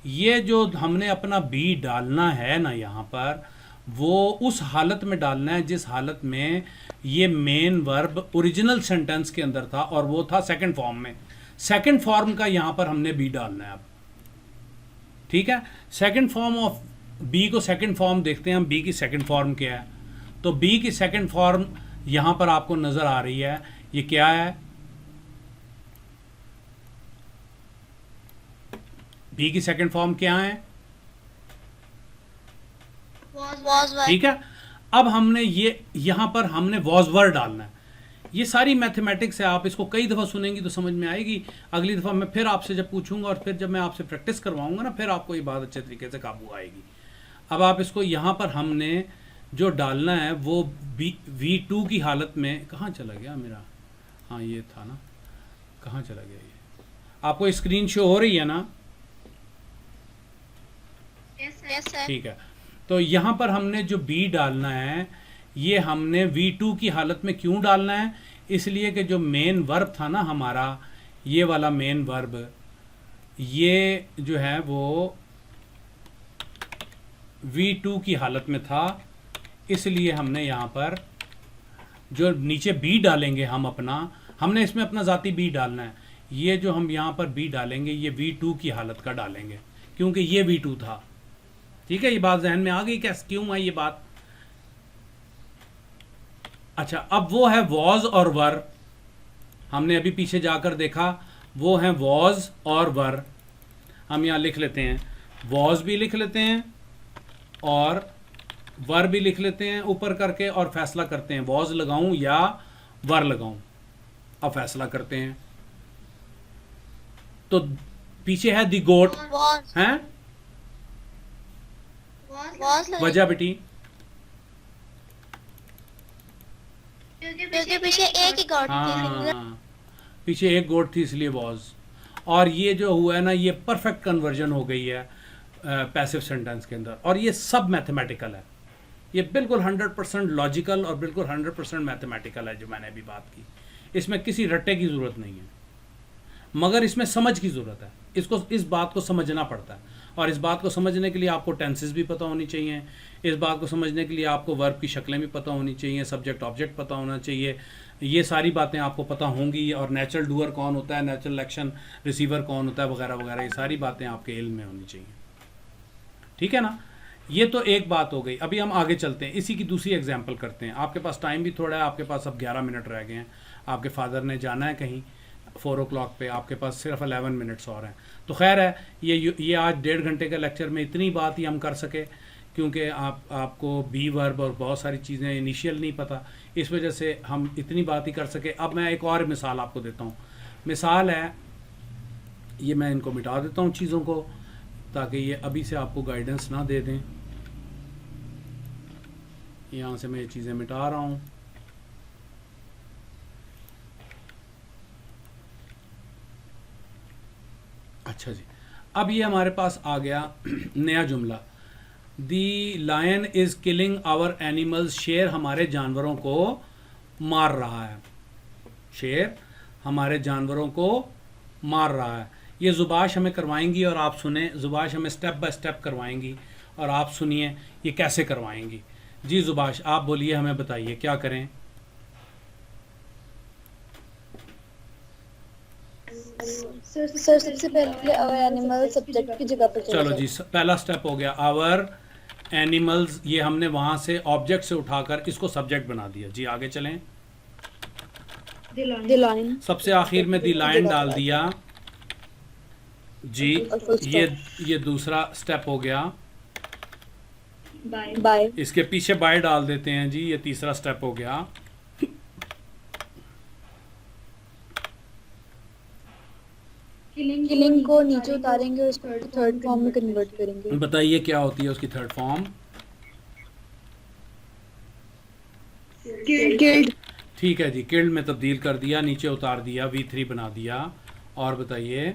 ये जो हमने अपना बी डालना है ना यहाँ पर, वो उस हालत में डालना है जिस हालत में ये मेन वर्ब ओरिजिनल सेंटेंस के अंदर था, और वो था सेकंड फॉर्म में। सेकंड फॉर्म का यहाँ पर हमने बी डालना है अब, ठीक है। सेकंड फॉर्म ऑफ बी को सेकंड फॉर्म देखते हैं हम, बी की सेकंड फॉर्म क्या है। तो बी की सेकंड फॉर्म यहाँ पर आपको नज़र आ रही है, ये क्या है, बी की सेकंड फॉर्म क्या है, ठीक है। अब हमने ये यहाँ पर हमने वॉज वर डालना है। ये सारी मैथमेटिक्स है, आप इसको कई दफ़ा सुनेंगी तो समझ में आएगी। अगली दफ़ा मैं फिर आपसे जब पूछूंगा और फिर जब मैं आपसे प्रैक्टिस करवाऊंगा ना, फिर आपको ये बात अच्छे तरीके से काबू आएगी। अब आप इसको यहाँ पर हमने जो डालना है वो V2 की हालत में, कहाँ चला गया मेरा, हाँ ये था ना, कहाँ चला गया ये, आपको स्क्रीन शो हो रही है ना, ठीक है। तो यहाँ पर हमने जो B डालना है, ये हमने V2 की हालत में क्यों डालना है, इसलिए कि जो मेन वर्ब था ना हमारा, ये वाला मेन वर्ब, ये जो है वो V2 की हालत में था, इसलिए हमने यहाँ पर जो नीचे B डालेंगे हम अपना, हमने इसमें अपना ज़ाती B डालना है। ये जो हम यहाँ पर B डालेंगे ये V2 की हालत का डालेंगे, क्योंकि ये V2 था, ठीक है। ये बात जहन में आ गई, कैसे क्यों आई ये बात। अच्छा, अब वो है वॉज और वर, हमने अभी पीछे जाकर देखा, वो है वॉज और वर। हम यहाँ लिख लेते हैं, वॉज भी लिख लेते हैं और वर भी लिख लेते हैं ऊपर करके, और फैसला करते हैं वॉज लगाऊं या वर लगाऊं। अब फैसला करते हैं, तो पीछे है दी गोट, हैं वजह बेटी, क्योंकि पीछे एक ही गॉड थी। हाँ पीछे एक गोट थी इसलिए वॉज। और ये जो हुआ है ना, ये परफेक्ट कन्वर्जन हो गई है पैसिव सेंटेंस के अंदर, और ये सब मैथमेटिकल है, ये बिल्कुल 100% लॉजिकल और बिल्कुल 100% मैथमेटिकल है जो मैंने अभी बात की। इसमें किसी रट्टे की ज़रूरत नहीं है, मगर इसमें समझ की ज़रूरत है। इसको, इस बात को समझना पड़ता है, और इस बात को समझने के लिए आपको टेंसेस भी पता होनी चाहिए, इस बात को समझने के लिए आपको वर्ब की शक्लें भी पता होनी चाहिए, सब्जेक्ट ऑब्जेक्ट पता होना चाहिए, ये सारी बातें आपको पता होंगी, और नेचुरल डूअर कौन होता है, नेचुरल एक्शन रिसीवर कौन होता है, वगैरह वगैरह, ये सारी बातें आपके इल्म में होनी चाहिए, ठीक है ना। ये तो एक बात हो गई। अभी हम आगे चलते हैं, इसी की दूसरी एग्जांपल करते हैं। आपके पास टाइम भी थोड़ा है, आपके पास अब 11 मिनट रह गए हैं, आपके फादर ने जाना है कहीं 4 o'clock पे, आपके पास सिर्फ 11 मिनट्स और हैं। तो खैर है, ये आज 1.5 घंटे के लेक्चर में इतनी बात ही हम कर सके, क्योंकि आपको बी वर्ब और बहुत सारी चीज़ें इनिशियल नहीं पता, इस वजह से हम इतनी बात ही कर सके। अब मैं एक और मिसाल आपको देता हूँ। मिसाल है, ये मैं इनको मिटा देता हूँ चीज़ों को, ताकि ये अभी से आपको गाइडेंस ना दे दें। यहाँ से मैं ये चीज़ें मिटा रहा हूँ। अच्छा जी, अब ये हमारे पास आ गया नया जुमला, the lion is killing our animals. शेर हमारे जानवरों को मार रहा है, शेर हमारे जानवरों को मार रहा है। ये ज़ुबाश हमें करवाएंगी और आप सुने, ज़ुबाश हमें स्टेप बाय स्टेप करवाएंगी और आप सुनिए ये कैसे करवाएंगी। जी ज़ुबाश, आप बोलिए, हमें बताइए क्या करें। सर सबसे पहले अवर एनिमल सब्जेक्ट की जगह पर चलो जी, पहला स्टेप हो गया आवर एनिमल्स, ये हमने वहां से ऑब्जेक्ट से उठाकर इसको सब्जेक्ट बना दिया। जी आगे चलें। द लाइन सबसे आखिर में दी लाइन डाल दिया जी, ये दूसरा स्टेप हो गया। बाय इसके पीछे बाय डाल देते हैं जी, ये तीसरा स्टेप हो गया। किलिंग को नीचे उतारेंगे और उसको थर्ड फॉर्म में कन्वर्ट करेंगे। बताइए क्या होती है उसकी थर्ड फॉर्म। किल्ड ठीक है जी, किल्ड में तब्दील कर दिया, नीचे उतार दिया, V3 बना दिया। और बताइए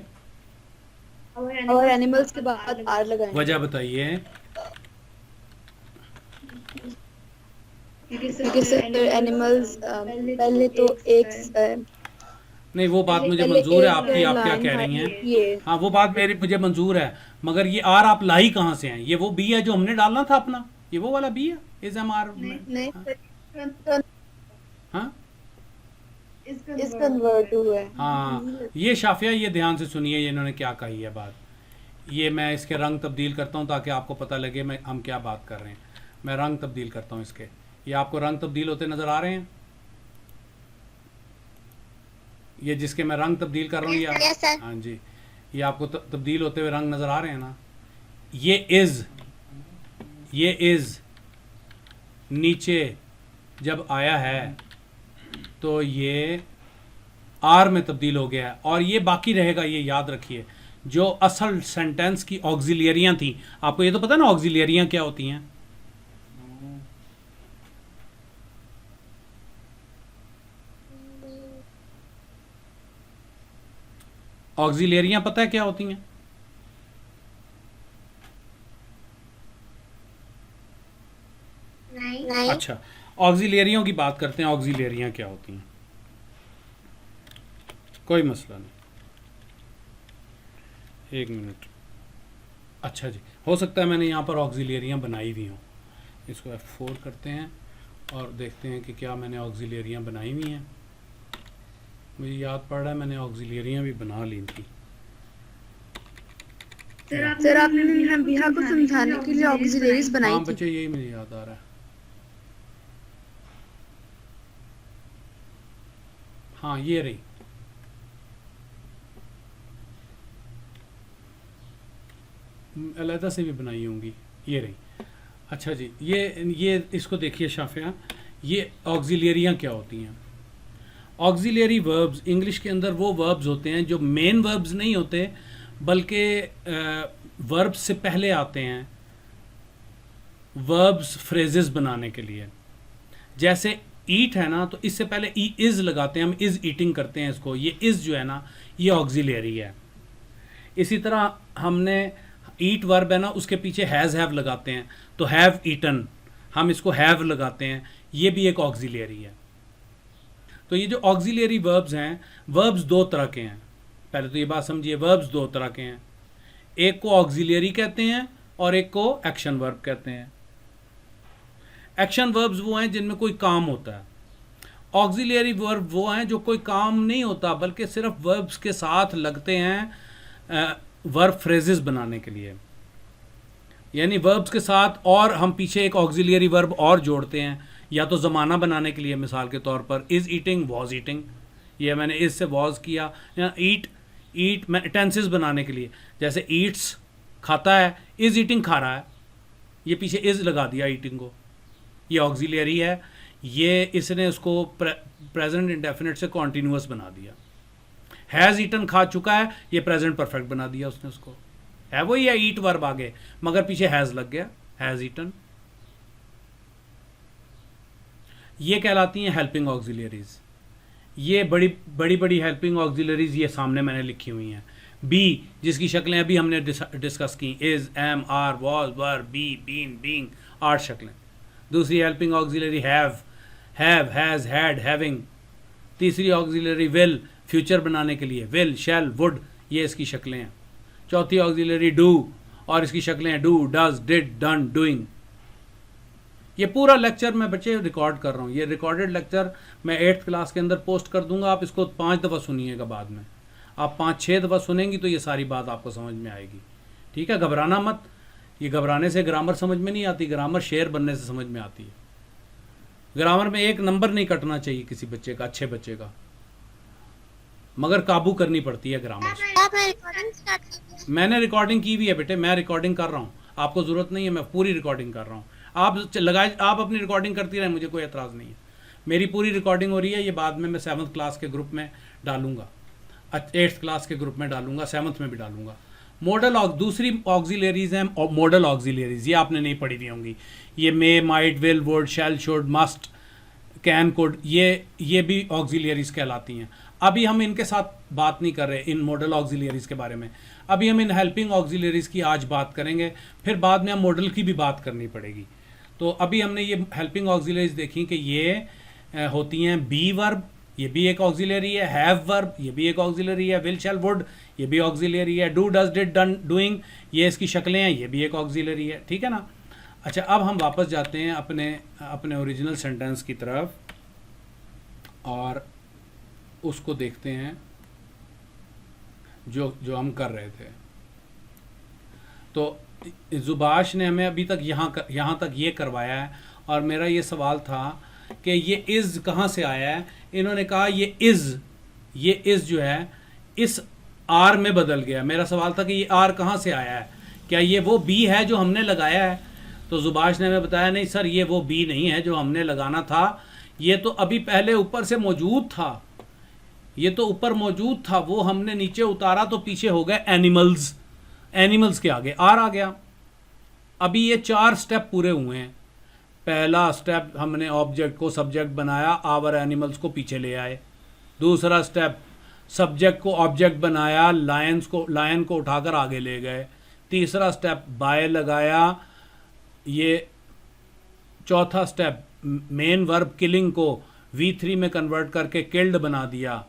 और एनिमल्स के बाद आर लगाएंगे। वजह बताइए। क्योंकि सर एनिमल्स पहले तो एक नहीं, वो बात मुझे मंजूर है आपकी, आप क्या कह रही हैं, ये हाँ वो बात मेरी मुझे मंजूर है, मगर ये आर आप लाई कहाँ से हैं। ये वो बी है जो हमने डालना था अपना, ये वो वाला बी है, इज एम आर। नहीं हाँ इस कन्वर्ट हुआ है। हाँ, ये शाफिया, ये ध्यान से सुनिए, ये इन्होंने क्या कही है बात। ये मैं इसके रंग तब्दील करता हूँ ताकि आपको पता लगे हम क्या बात कर रहे हैं। मैं रंग तब्दील करता हूँ इसके, ये आपको रंग तब्दील होते नज़र आ रहे हैं। ये जिसके मैं रंग तब्दील कर रहा हूँ ये यस सर। हाँ जी, ये आपको तब्दील होते हुए रंग नज़र आ रहे हैं ना। ये इज़ नीचे जब आया है तो ये आर में तब्दील हो गया है, और ये बाकी रहेगा, ये याद रखिए। जो असल सेंटेंस की ऑक्सिलियरियाँ थी, आपको ये तो पता ना ऑक्सिलियरियाँ क्या होती हैं। ऑक्सिलियरियाँ पता है क्या होती हैं? नहीं। अच्छा, ऑक्सिलियरियों की बात करते हैं। ऑक्सिलियरियाँ क्या होती हैं? कोई मसला नहीं, एक मिनट। अच्छा जी, हो सकता है मैंने यहाँ पर ऑक्सिलियरियाँ बनाई हुई हों। इसको F4 करते हैं और देखते हैं कि क्या मैंने ऑक्सिलियरियाँ बनाई हुई हैं। मुझे याद पड़ रहा है मैंने ऑक्सिलियरियाँ भी बना ली थी। सर आपने बिहा को समझाने के लिए ऑक्सिलरीज बनाई हाँ थी। बच्चे, यही मुझे याद आ रहा है। हाँ ये रही, अलहदा से भी बनाई होंगी, ये रही। अच्छा जी, ये इसको देखिए शाफिया, ये ऑक्सिलियरियाँ क्या होती हैं? ऑक्सिलियरी वर्ब्स इंग्लिश के अंदर वो वर्ब्स होते हैं जो मेन वर्ब्स नहीं होते, बल्कि वर्ब्स से पहले आते हैं वर्ब्स फ्रेजेस बनाने के लिए। जैसे ईट है ना, तो इससे पहले ई इज़ लगाते हैं, हम इज़ ईटिंग करते हैं इसको। ये इज़ जो है ना, ये ऑक्सिलियरी है। इसी तरह हमने ईट वर्ब है ना, उसके पीछे हैज़ हैव लगाते हैं, तो हैव ईटन, हम इसको हैव लगाते हैं, ये भी एक ऑक्सिलियरी है। तो ये जो ऑक्सिलियरी वर्ब्स हैं, वर्ब्स दो तरह के हैं। पहले तो ये बात समझिए, वर्ब्स दो तरह के हैं। एक को ऑक्सिलियरी कहते हैं और एक को एक्शन वर्ब कहते हैं। एक्शन वर्ब्स वो हैं जिनमें कोई काम होता है। ऑक्सिलियरी वर्ब वो हैं जो कोई काम नहीं होता, बल्कि सिर्फ वर्ब्स के साथ लगते हैं वर्ब फ्रेजेस बनाने के लिए। यानी वर्ब्स के साथ और हम पीछे एक ऑक्सिलियरी वर्ब और जोड़ते हैं, या तो ज़माना बनाने के लिए। मिसाल के तौर पर इज़ ईटिंग, वॉज ईटिंग, ये मैंने इज़ से वॉज किया। या ईट मैं टेंसेस बनाने के लिए, जैसे ईट्स खाता है, इज़ ईटिंग खा रहा है, ये पीछे इज़ लगा दिया ईटिंग को, ये ऑक्सिलियरी है। ये इसने उसको प्रेजेंट इंडेफिनिट से कॉन्टीन्यूअस बना दिया। हैज़ ईटन खा चुका है, ये प्रेजेंट परफेक्ट बना दिया उसने उसको। है वही है ईट वर्ब आगे, मगर पीछे हैज़ लग गया, हैज़ ईटन। ये कहलाती हैं हेल्पिंग ऑक्सिलियरीज। ये बड़ी बड़ी बड़ी हेल्पिंग ऑक्सिलरीज ये सामने मैंने लिखी हुई हैं। बी, जिसकी शक्लें अभी हमने डिस्कस की, is, am, are, was, were, be, been, being, 8 शक्लें। दूसरी helping auxiliary have, has, had, having. तीसरी ऑक्सिलरी विल, फ्यूचर बनाने के लिए, विल, शैल, वुड, ये इसकी शक्लें हैं। चौथी ऑक्सिलरी डू, और इसकी शक्लें हैं do, does, did, done, doing. ये पूरा लेक्चर मैं बच्चे रिकॉर्ड कर रहा हूँ। ये रिकॉर्डेड लेक्चर मैं 8th क्लास के अंदर पोस्ट कर दूंगा। आप इसको 5 दफ़ा सुनिएगा, बाद में आप 5-6 दफ़ा सुनेंगी तो ये सारी बात आपको समझ में आएगी। ठीक है, घबराना मत। ये घबराने से ग्रामर समझ में नहीं आती, ग्रामर शेर बनने से समझ में आती है। ग्रामर में एक नंबर नहीं कटना चाहिए किसी बच्चे का, अच्छे बच्चे का, मगर काबू करनी पड़ती है ग्रामर से। मैंने रिकॉर्डिंग की हुई है बेटे, मैं रिकॉर्डिंग कर रहा हूँ, आपको ज़रूरत नहीं है, मैं पूरी रिकॉर्डिंग कर रहा हूँ। आप अपनी रिकॉर्डिंग करती रहें, मुझे कोई एतराज़ नहीं है। मेरी पूरी रिकॉर्डिंग हो रही है, ये बाद में मैं 7th क्लास के ग्रुप में डालूंगा, 8th क्लास के ग्रुप में डालूंगा, 7th में भी डालूंगा। मॉडल दूसरी ऑक्सिलरीज हैं मॉडल ऑक्सिलरीज, ये आपने नहीं पढ़ी हुई होंगी। ये may, might, will, would, shall, should, must, can, could, ये भी ऑक्सिलरीज कहलाती हैं। अभी हम इनके साथ बात नहीं कर रहे, इन मॉडल ऑक्सिलरीज के बारे में। अभी हम इन हेल्पिंग ऑक्सिलरीज की आज बात करेंगे, फिर बाद में हम मॉडल की भी बात करनी पड़ेगी। तो अभी हमने ये हेल्पिंग ऑक्सिलरीज देखी कि ये होती हैं बी वर्ब, ये भी एक ऑक्सिलरी है, हैव वर्ब, ये भी एक ऑक्सिलरी है, विल, शैल, वुड, ये भी ऑक्सिलरी है, do, does, did, done, doing, ये इसकी शक्लें हैं, ये भी एक ऑक्सिलरी है। ठीक है ना। अच्छा, अब हम वापस जाते हैं अपने ओरिजिनल सेंटेंस की तरफ और उसको देखते हैं जो हम कर रहे थे। तो जुबाश ने हमें अभी तक यहाँ तक ये करवाया है, और मेरा ये सवाल था कि ये इज़ कहाँ से आया है। इन्होंने कहा ये इज़ ये इस जो है इस आर में बदल गया। मेरा सवाल था कि ये आर कहाँ से आया है, क्या ये वो बी है जो हमने लगाया है? तो जुबाश ने हमें बताया नहीं सर, ये वो बी नहीं है जो हमने लगाना था, ये तो अभी पहले ऊपर से मौजूद था, ये तो ऊपर मौजूद था, वो हमने नीचे उतारा तो पीछे हो गए एनिमल्स, एनिमल्स के आगे आर आ गया। अभी ये 4 स्टेप पूरे हुए हैं। पहला स्टेप हमने ऑब्जेक्ट को सब्जेक्ट बनाया, आवर एनिमल्स को पीछे ले आए। दूसरा स्टेप सब्जेक्ट को ऑब्जेक्ट बनाया, लायन को उठाकर आगे ले गए। तीसरा स्टेप बाय लगाया। ये चौथा स्टेप मेन वर्ब किलिंग को V3 में कन्वर्ट करके किल्ड बना दिया।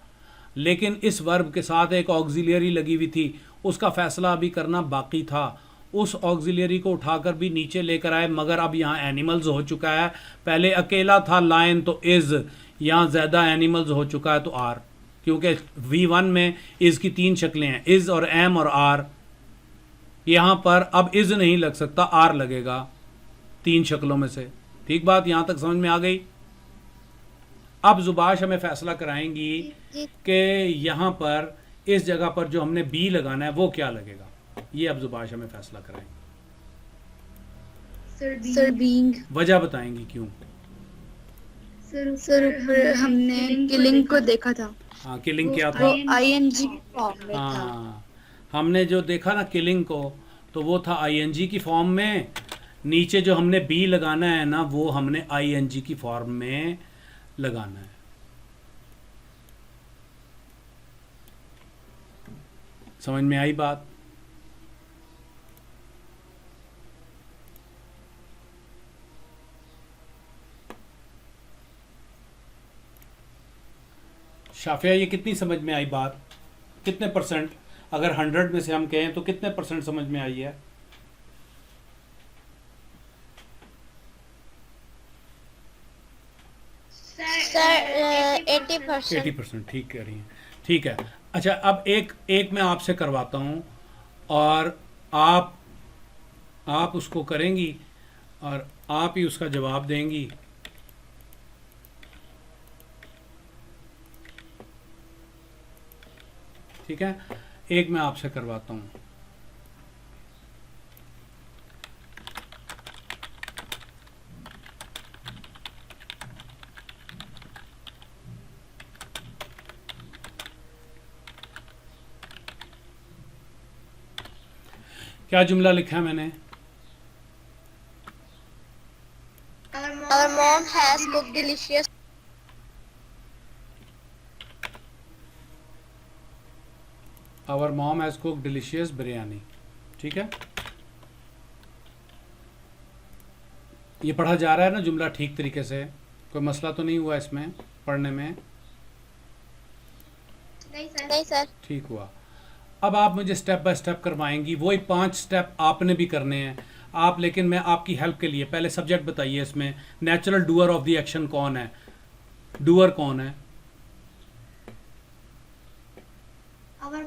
लेकिन इस वर्ब के साथ एक ऑक्सिलियरी लगी हुई थी, उसका फैसला अभी करना बाकी था। उस ऑक्सिलियरी को उठाकर भी नीचे लेकर आए, मगर अब यहाँ एनिमल्स हो चुका है। पहले अकेला था लायन तो इज़, यहाँ ज़्यादा एनिमल्स हो चुका है तो आर, क्योंकि V1 में इज़ की 3 शक्लें हैं, इज़ और एम और आर। यहाँ पर अब इज़ नहीं लग सकता, आर लगेगा 3 शक्लों में से। ठीक बात यहाँ तक समझ में आ गई? अब जुबाश हमें फैसला कराएंगी कि यहाँ पर इस जगह पर जो हमने बी लगाना है वो क्या लगेगा। ये अब जुबाश हमें फैसला कराएंगी, सर बीइंग। वजह बताएंगी क्यों। सर ऊपर हमने किलिंग को देखा था, हाँ, किलिंग क्या था? वो आईएनजी फॉर्म में था। हाँ, हमने जो देखा ना किलिंग को, तो वो था आईएनजी की फॉर्म में। नीचे जो हमने बी लगाना है ना, वो हमने आईएनजी की फॉर्म में लगाना है। समझ में आई बात? शाफिया, ये कितनी समझ में आई बात? कितने परसेंट, अगर 100 में से हम कहें तो कितने परसेंट समझ में आई है? सर 80%। 80%, ठीक कह रही हैं। ठीक है, अच्छा अब एक मैं आपसे करवाता हूँ और आप उसको करेंगी और आप ही उसका जवाब देंगी। ठीक है, एक मैं आपसे करवाता हूँ। क्या जुमला लिखा है मैंने? Our mom has cooked delicious। Our mom has cook delicious biryani. ठीक है, ये पढ़ा जा रहा है ना जुमला ठीक तरीके से? कोई मसला तो नहीं हुआ इसमें पढ़ने में? नहीं सर। ठीक हुआ। अब आप मुझे स्टेप बाय स्टेप करवाएंगी, वही 5 स्टेप आपने भी करने हैं आप, लेकिन मैं आपकी हेल्प के लिए पहले सब्जेक्ट बताइए। इसमें natural doer of the action कौन है? डूअर कौन है?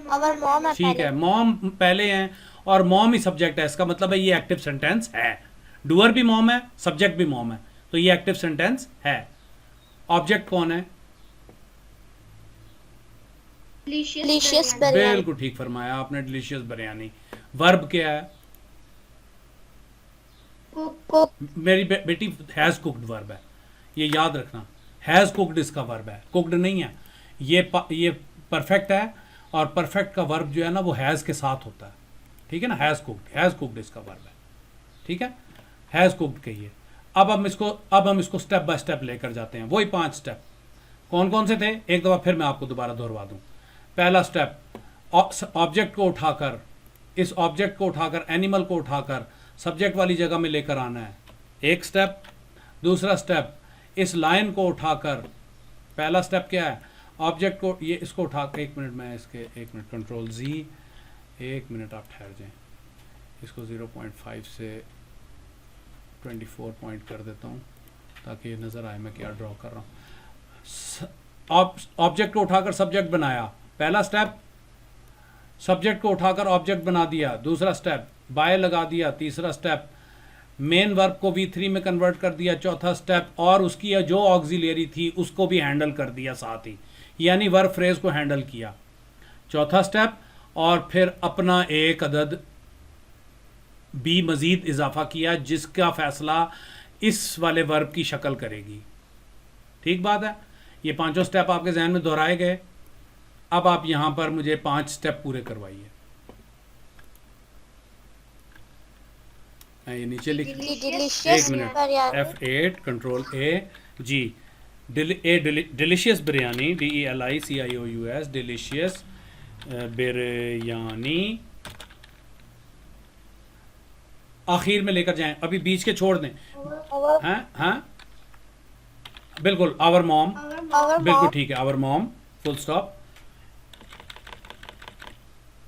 Our mom है ठीक है, मॉम पहले हैं और मॉम ही सब्जेक्ट है, इसका मतलब है ये एक्टिव सेंटेंस है। डूअर भी मॉम है, सब्जेक्ट भी मॉम है, तो ये एक्टिव सेंटेंस है। ऑब्जेक्ट कौन है? डिलीशियस बिरयानी। बिल्कुल ठीक फरमाया आपने, डिलीशियस बिरयानी। वर्ब क्या है? कुक। मेरी बेटी हैज़ कुक्ड वर्ब है, ये याद रखना। हैज़ कुक्ड इसका वर्ब है, कुक्ड नहीं है। ये परफेक्ट है और परफेक्ट का वर्ब जो है ना वो हैज़ के साथ होता है। ठीक है ना, हैज़ कुक्ड इसका वर्ब है। ठीक है, हैज़ कुक्ड कहिए। अब हम इसको स्टेप बाय स्टेप लेकर जाते हैं। वही 5 स्टेप कौन कौन से थे, एक दफ़ा फिर मैं आपको दोबारा दोहरवा दूँ। पहला स्टेप, ऑब्जेक्ट को उठाकर, इस ऑब्जेक्ट को उठाकर, एनिमल को उठाकर सब्जेक्ट वाली जगह में लेकर आना है, एक स्टेप। दूसरा स्टेप, इस लाइन को उठाकर, पहला स्टेप क्या है? ऑब्जेक्ट को ये इसको उठा के, एक मिनट कंट्रोल Z, एक मिनट आप ठहर जाएं, इसको 0.5 से 24 पॉइंट कर देता हूँ ताकि ये नज़र आए मैं क्या ड्रॉ कर रहा हूँ। ऑब्जेक्ट को उठाकर सब्जेक्ट बनाया, पहला स्टेप। सब्जेक्ट को उठाकर ऑब्जेक्ट बना दिया, दूसरा स्टेप। बाय लगा दिया, तीसरा स्टेप। मेन वर्ब को V3 में कन्वर्ट कर दिया, चौथा स्टेप। और उसकी जो ऑक्सिलियरी थी उसको भी हैंडल कर दिया साथ ही, यानी वर्ब फ्रेज को हैंडल किया। चौथा स्टेप, और फिर अपना एक अदद बी मजीद इजाफा किया जिसका फैसला इस वाले वर्ब की शक्ल करेगी। ठीक बात है। ये पांचों स्टेप आपके जहन में दोहराए गए। अब आप यहां पर मुझे 5 स्टेप पूरे करवाइए। ये नीचे लिख, एक मिनट, F8 कंट्रोल ए जी, delicious biryani, DELICIOUS, delicious biryani आखिर में लेकर जाएं, अभी बीच के छोड़ दें। हैं हैं बिल्कुल, आवर मॉम, बिल्कुल ठीक है, आवर मॉम, फुल स्टॉप,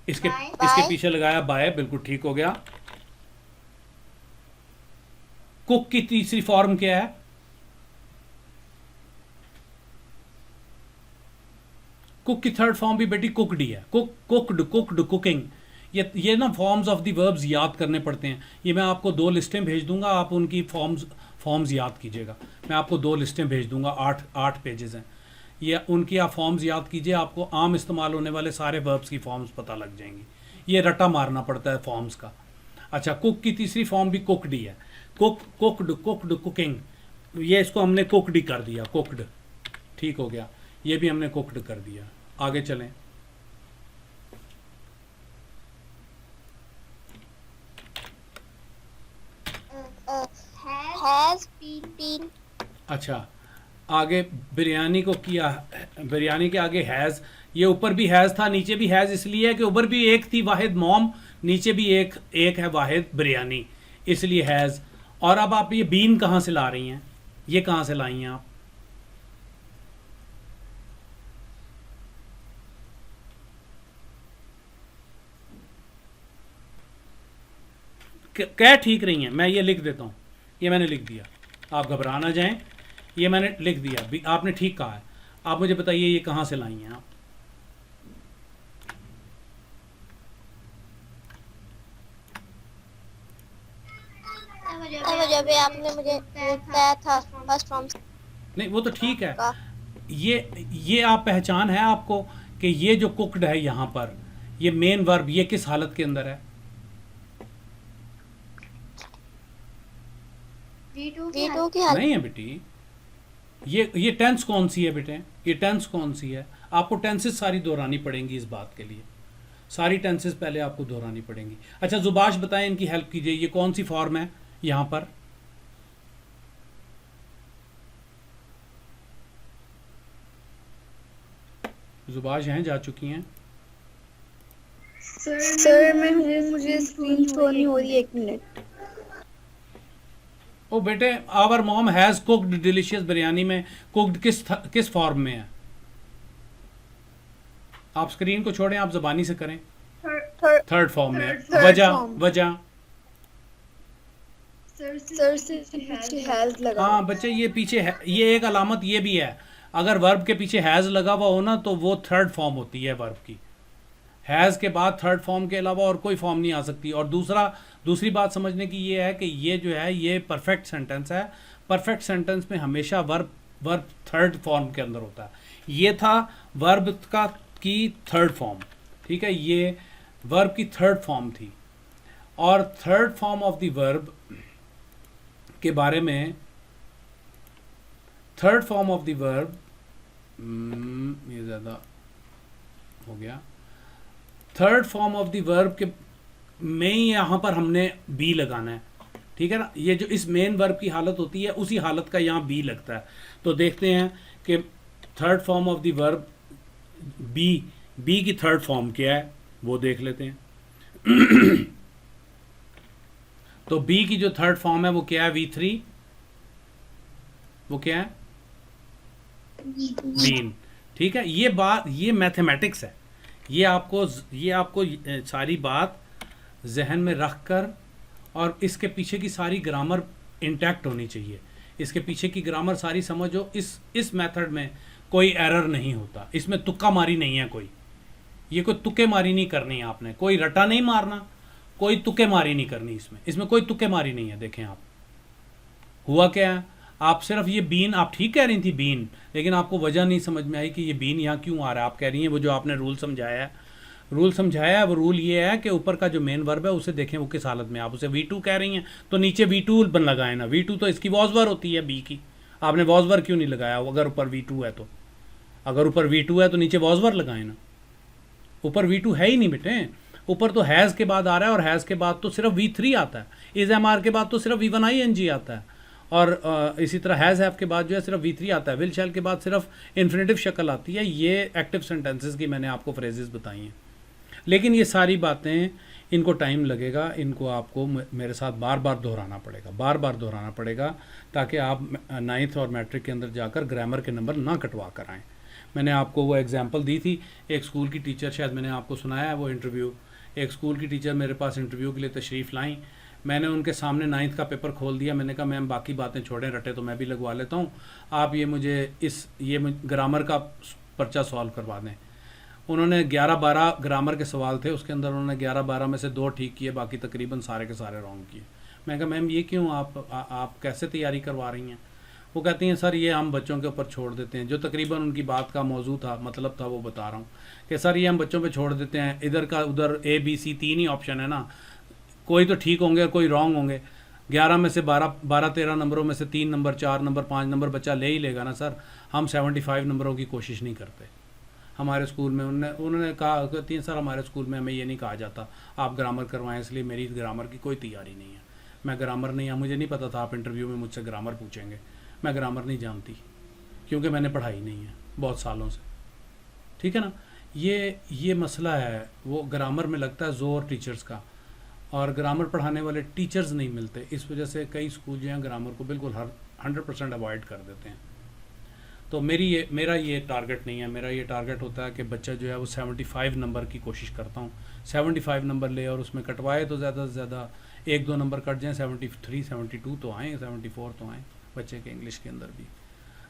इसके पीछे लगाया बाय, बिल्कुल ठीक हो गया। कुक की तीसरी फॉर्म क्या है? कुक की थर्ड फॉर्म भी बेटी कुकड ही है। Cooked, cooking. ये ना फॉर्म्स ऑफ द वर्ब्स याद करने पड़ते हैं। ये मैं आपको 2 लिस्टें भेज दूंगा, आप उनकी फॉर्म्स याद कीजिएगा। मैं आपको 2 लिस्टें भेज दूंगा, 8 पेजेस हैं ये, उनकी आप फॉर्म्स याद कीजिए, आपको आम इस्तेमाल होने वाले सारे वर्ब्स की फॉर्म्स पता लग जाएंगी। ये रटा मारना पड़ता है फॉर्म्स का। अच्छा, कुक की तीसरी फॉर्म भी कुकड ही है। कुकड, कुकिंग, ये इसको हमने कुकड ही कर दिया, कुकड, ठीक हो गया। ये भी हमने कुकड कर दिया। आगे चलें। has been। अच्छा, आगे बिरयानी को किया, बिरयानी के आगे हैज़, ये ऊपर भी हैज़ था, नीचे भी हैज़, इसलिए है कि ऊपर भी एक थी वाहिद मॉम, नीचे भी एक है वाहिद बिरयानी, इसलिए हैज़। और अब आप ये बीन कहाँ से ला रही हैं? ये कहाँ से लाई हैं आप? क्या ठीक रही हैं? मैं ये लिख देता हूँ, ये मैंने लिख दिया, आप घबरा ना जाएं, ये मैंने लिख दिया, आपने ठीक कहा है। आप मुझे बताइए ये कहाँ से लाई हैं आप? जब आपने मुझे बताया था फर्स्ट फॉर्म। नहीं वो तो ठीक है, ये आप पहचान है आपको कि ये जो कुकड है यहाँ पर, ये मेन वर्ब, ये किस हालत के अंदर है? V2 की हालत नहीं है बेटी, ये टेंस कौन सी है बेटे? ये टेंस कौन सी है? आपको टेंसेस सारी दोहरानी पड़ेंगी इस बात के लिए, सारी टेंसेस पहले आपको दोहरानी पड़ेंगी। अच्छा जुबाश बताएं, इनकी हेल्प कीजिए, ये कौन सी फॉर्म है यहाँ पर? जुबाश हैं, जा चुकी हैं। सर मैं हूँ, मुझे स्क्रीन शो नहीं हो रही, 1 मिनट। ओ बेटे, our mom has cooked delicious biryani में कुक्ड किस फॉर्म में है? आप स्क्रीन को छोड़ें, आप जबानी से करें। थर्ड फॉर्म में है। वजह सर से पीछे हैज लगा। हाँ बच्चे, ये पीछे है, ये एक अलामत ये भी है, अगर वर्ब के पीछे हैज लगा हुआ हो ना तो वो थर्ड फॉर्म होती है वर्ब की। हैज़ के बाद थर्ड फॉर्म के अलावा और कोई फॉर्म नहीं आ सकती। और दूसरी बात समझने की ये है कि ये जो है ये परफेक्ट सेंटेंस है। परफेक्ट सेंटेंस में हमेशा वर्ब थर्ड फॉर्म के अंदर होता है। ये था वर्ब की थर्ड फॉर्म, ठीक है, ये वर्ब की थर्ड फॉर्म थी। और third form of the verb के बारे में, third form of the verb, ये ज़्यादा हो गया, third form of the verb के में यहाँ पर हमने बी लगाना है, ठीक है ना। ये जो इस मेन वर्ब की हालत होती है उसी हालत का यहाँ बी लगता है। तो देखते हैं कि third form of the verb B की थर्ड फॉर्म क्या है, वो देख लेते हैं। तो बी की जो थर्ड फॉर्म है वो क्या है? V3, वो क्या है? बीन, ठीक है। ये मैथमेटिक्स है, ये आपको सारी बात जहन में रख कर, और इसके पीछे की सारी ग्रामर इंटैक्ट होनी चाहिए, इसके पीछे की ग्रामर सारी समझो। इस मेथड में कोई एरर नहीं होता, इसमें तुक्का मारी नहीं है कोई, ये कोई तुक्के मारी नहीं करनी है आपने, कोई रटा नहीं मारना, कोई तुक्के मारी नहीं करनी, इसमें कोई तुक्के मारी नहीं है। देखें आप, हुआ क्या है, आप सिर्फ ये बीन, आप ठीक कह रही थी बीन, लेकिन आपको वजह नहीं समझ में आई कि ये बीन यहाँ क्यों आ रहा है। आप कह रही हैं वो जो आपने रूल समझाया है, वो रूल ये है कि ऊपर का जो मेन वर्ब है उसे देखें वो किस हालत में। आप उसे V2 कह रही हैं तो नीचे V2 बन लगाए ना। V2 तो इसकी वॉजवर होती है बी की, आपने वॉजवर क्यों नहीं लगाया? अगर ऊपर V2 है तो, अगर ऊपर V2 है तो नीचे वॉजवर लगाए ना। ऊपर V2 है ही नहीं बेटे, ऊपर तो हैज़ के बाद आ रहा है, और हैज़ के बाद तो सिर्फ V3 आता है। इज एम आर के बाद तो सिर्फ V1ING आता है, और इसी तरह हैज़ हैव के बाद जो है सिर्फ V3 आता है। विल शैल के बाद सिर्फ इन्फिनेटिव शक्ल आती है। ये एक्टिव सेंटेंसेस की मैंने आपको फ्रेजेस बताई हैं, लेकिन ये सारी बातें, इनको टाइम लगेगा, इनको आपको मेरे साथ बार बार दोहराना पड़ेगा, बार बार दोहराना पड़ेगा, ताकि आप 9th और मैट्रिक के अंदर जाकर ग्रामर के नंबर ना कटवा कर आएँ। मैंने आपको वो एग्जांपल दी थी, एक स्कूल की टीचर, शायद मैंने आपको सुनाया है वो इंटरव्यू। एक स्कूल की टीचर मेरे पास इंटरव्यू के लिए तशरीफ़ लाईं। मैंने उनके सामने 9th का पेपर खोल दिया। मैंने कहा मैम बाकी बातें छोड़ें, रटे तो मैं भी लगवा लेता हूँ, आप ये मुझे ग्रामर का पर्चा सॉल्व करवा दें। उन्होंने 11-12 ग्रामर के सवाल थे, उसके अंदर उन्होंने 11-12 में से 2 ठीक किए, बाकी तकरीबन सारे के सारे रॉन्ग किए। मैं कहा मैम ये क्यों, आप कैसे तैयारी करवा रही हैं? वो कहती हैं सर ये हम बच्चों के ऊपर छोड़ देते हैं। जो तकरीबन उनकी बात का मौजू था, मतलब था, वो बता रहा हूँ कि सर ये हम बच्चों पे छोड़ देते हैं, इधर का उधर ABC 3 ही ऑप्शन है ना, कोई तो ठीक होंगे और कोई रॉन्ग होंगे। 11 में से 12-13 नंबरों में से 3 नंबर, 4 नंबर, 5 नंबर बच्चा ले ही लेगा ना सर। हम 75 नंबरों की कोशिश नहीं करते हमारे स्कूल में। उन्होंने कहा, कहती हैं सर हमारे स्कूल में हमें ये नहीं कहा जाता आप ग्रामर करवाएं, इसलिए मेरी ग्रामर की कोई तैयारी नहीं है। मैं ग्रामर नहीं, मुझे नहीं पता था आप इंटरव्यू में मुझसे ग्रामर पूछेंगे। मैं ग्रामर नहीं जानती क्योंकि मैंने पढ़ाई नहीं है बहुत सालों से, ठीक है ना। ये मसला है। वो ग्रामर में लगता है ज़ोर टीचर्स का, और ग्रामर पढ़ाने वाले टीचर्स नहीं मिलते। इस वजह से कई स्कूल जो हैं ग्रामर को बिल्कुल 100% अवॉइड कर देते हैं। तो मेरा ये टारगेट नहीं है। मेरा ये टारगेट होता है कि बच्चा जो है वो 75 नंबर की कोशिश करता हूँ, 75 नंबर ले, और उसमें कटवाए तो ज़्यादा से ज़्यादा 1-2 नंबर कट जाएँ, 73 72 तो आएँ, 74 तो आएँ बच्चे के इंग्लिश के अंदर भी।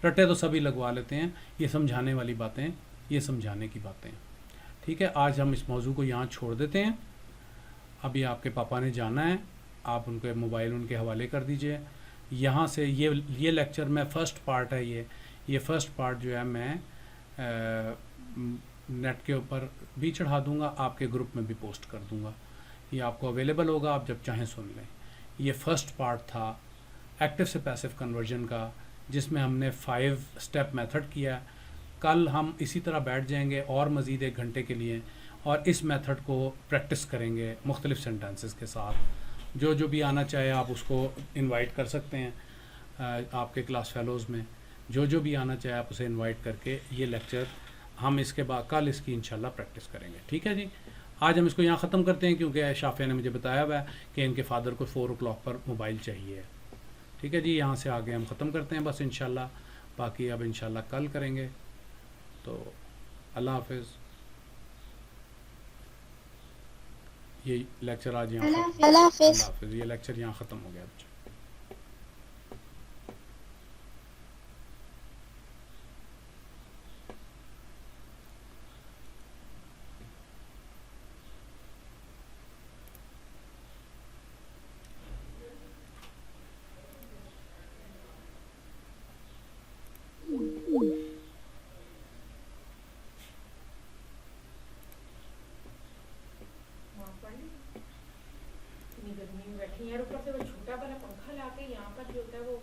रट्टे तो सभी लगवा लेते हैं। ये समझाने वाली बातें, ये समझाने की बातें, ठीक है। आज हम इस मौजू को यहाँ छोड़ देते हैं। अभी आपके पापा ने जाना है, आप उनके मोबाइल उनके हवाले कर दीजिए। यहाँ से ये लेक्चर में फ़र्स्ट पार्ट है, ये फ़र्स्ट पार्ट जो है मैं नेट के ऊपर भी चढ़ा दूँगा, आपके ग्रुप में भी पोस्ट कर दूँगा। ये आपको अवेलेबल होगा, आप जब चाहें सुन लें। ये फ़र्स्ट पार्ट था एक्टिव से पैसिव कन्वर्जन का, जिसमें हमने 5 स्टेप मेथड किया। कल हम इसी तरह बैठ जाएंगे और मज़ीद 1 घंटे के लिए, और इस मेथड को प्रैक्टिस करेंगे मुख्तलिफ सेंटेंसेस के साथ। जो भी आना चाहे आप उसको इनवाइट कर सकते हैं आपके क्लास फेलोज़ में। जो भी आना चाहे आप उसे इनवाइट करके ये लेक्चर हम इसके बाद कल इसकी इंशाल्लाह प्रैक्टिस करेंगे, ठीक है जी। आज हम इसको यहाँ ख़त्म करते हैं, क्योंकि शाफिया ने मुझे बताया हुआ है कि इनके फ़ादर को 4 o'clock पर मोबाइल चाहिए, ठीक है जी। यहाँ से आगे हम ख़त्म करते हैं बस इंशाल्लाह, बाकी अब इंशाल्लाह कल करेंगे। तो अल्लाह हाफिज़। ये लेक्चर आज यहाँ अल्लाह हाफिज़। ये लेक्चर यहाँ ख़त्म हो गया बच्चों। इतनी गर्मी में बैठी यार, ऊपर से वो छोटा वाला पंखा लाके यहाँ पर जो होता है वो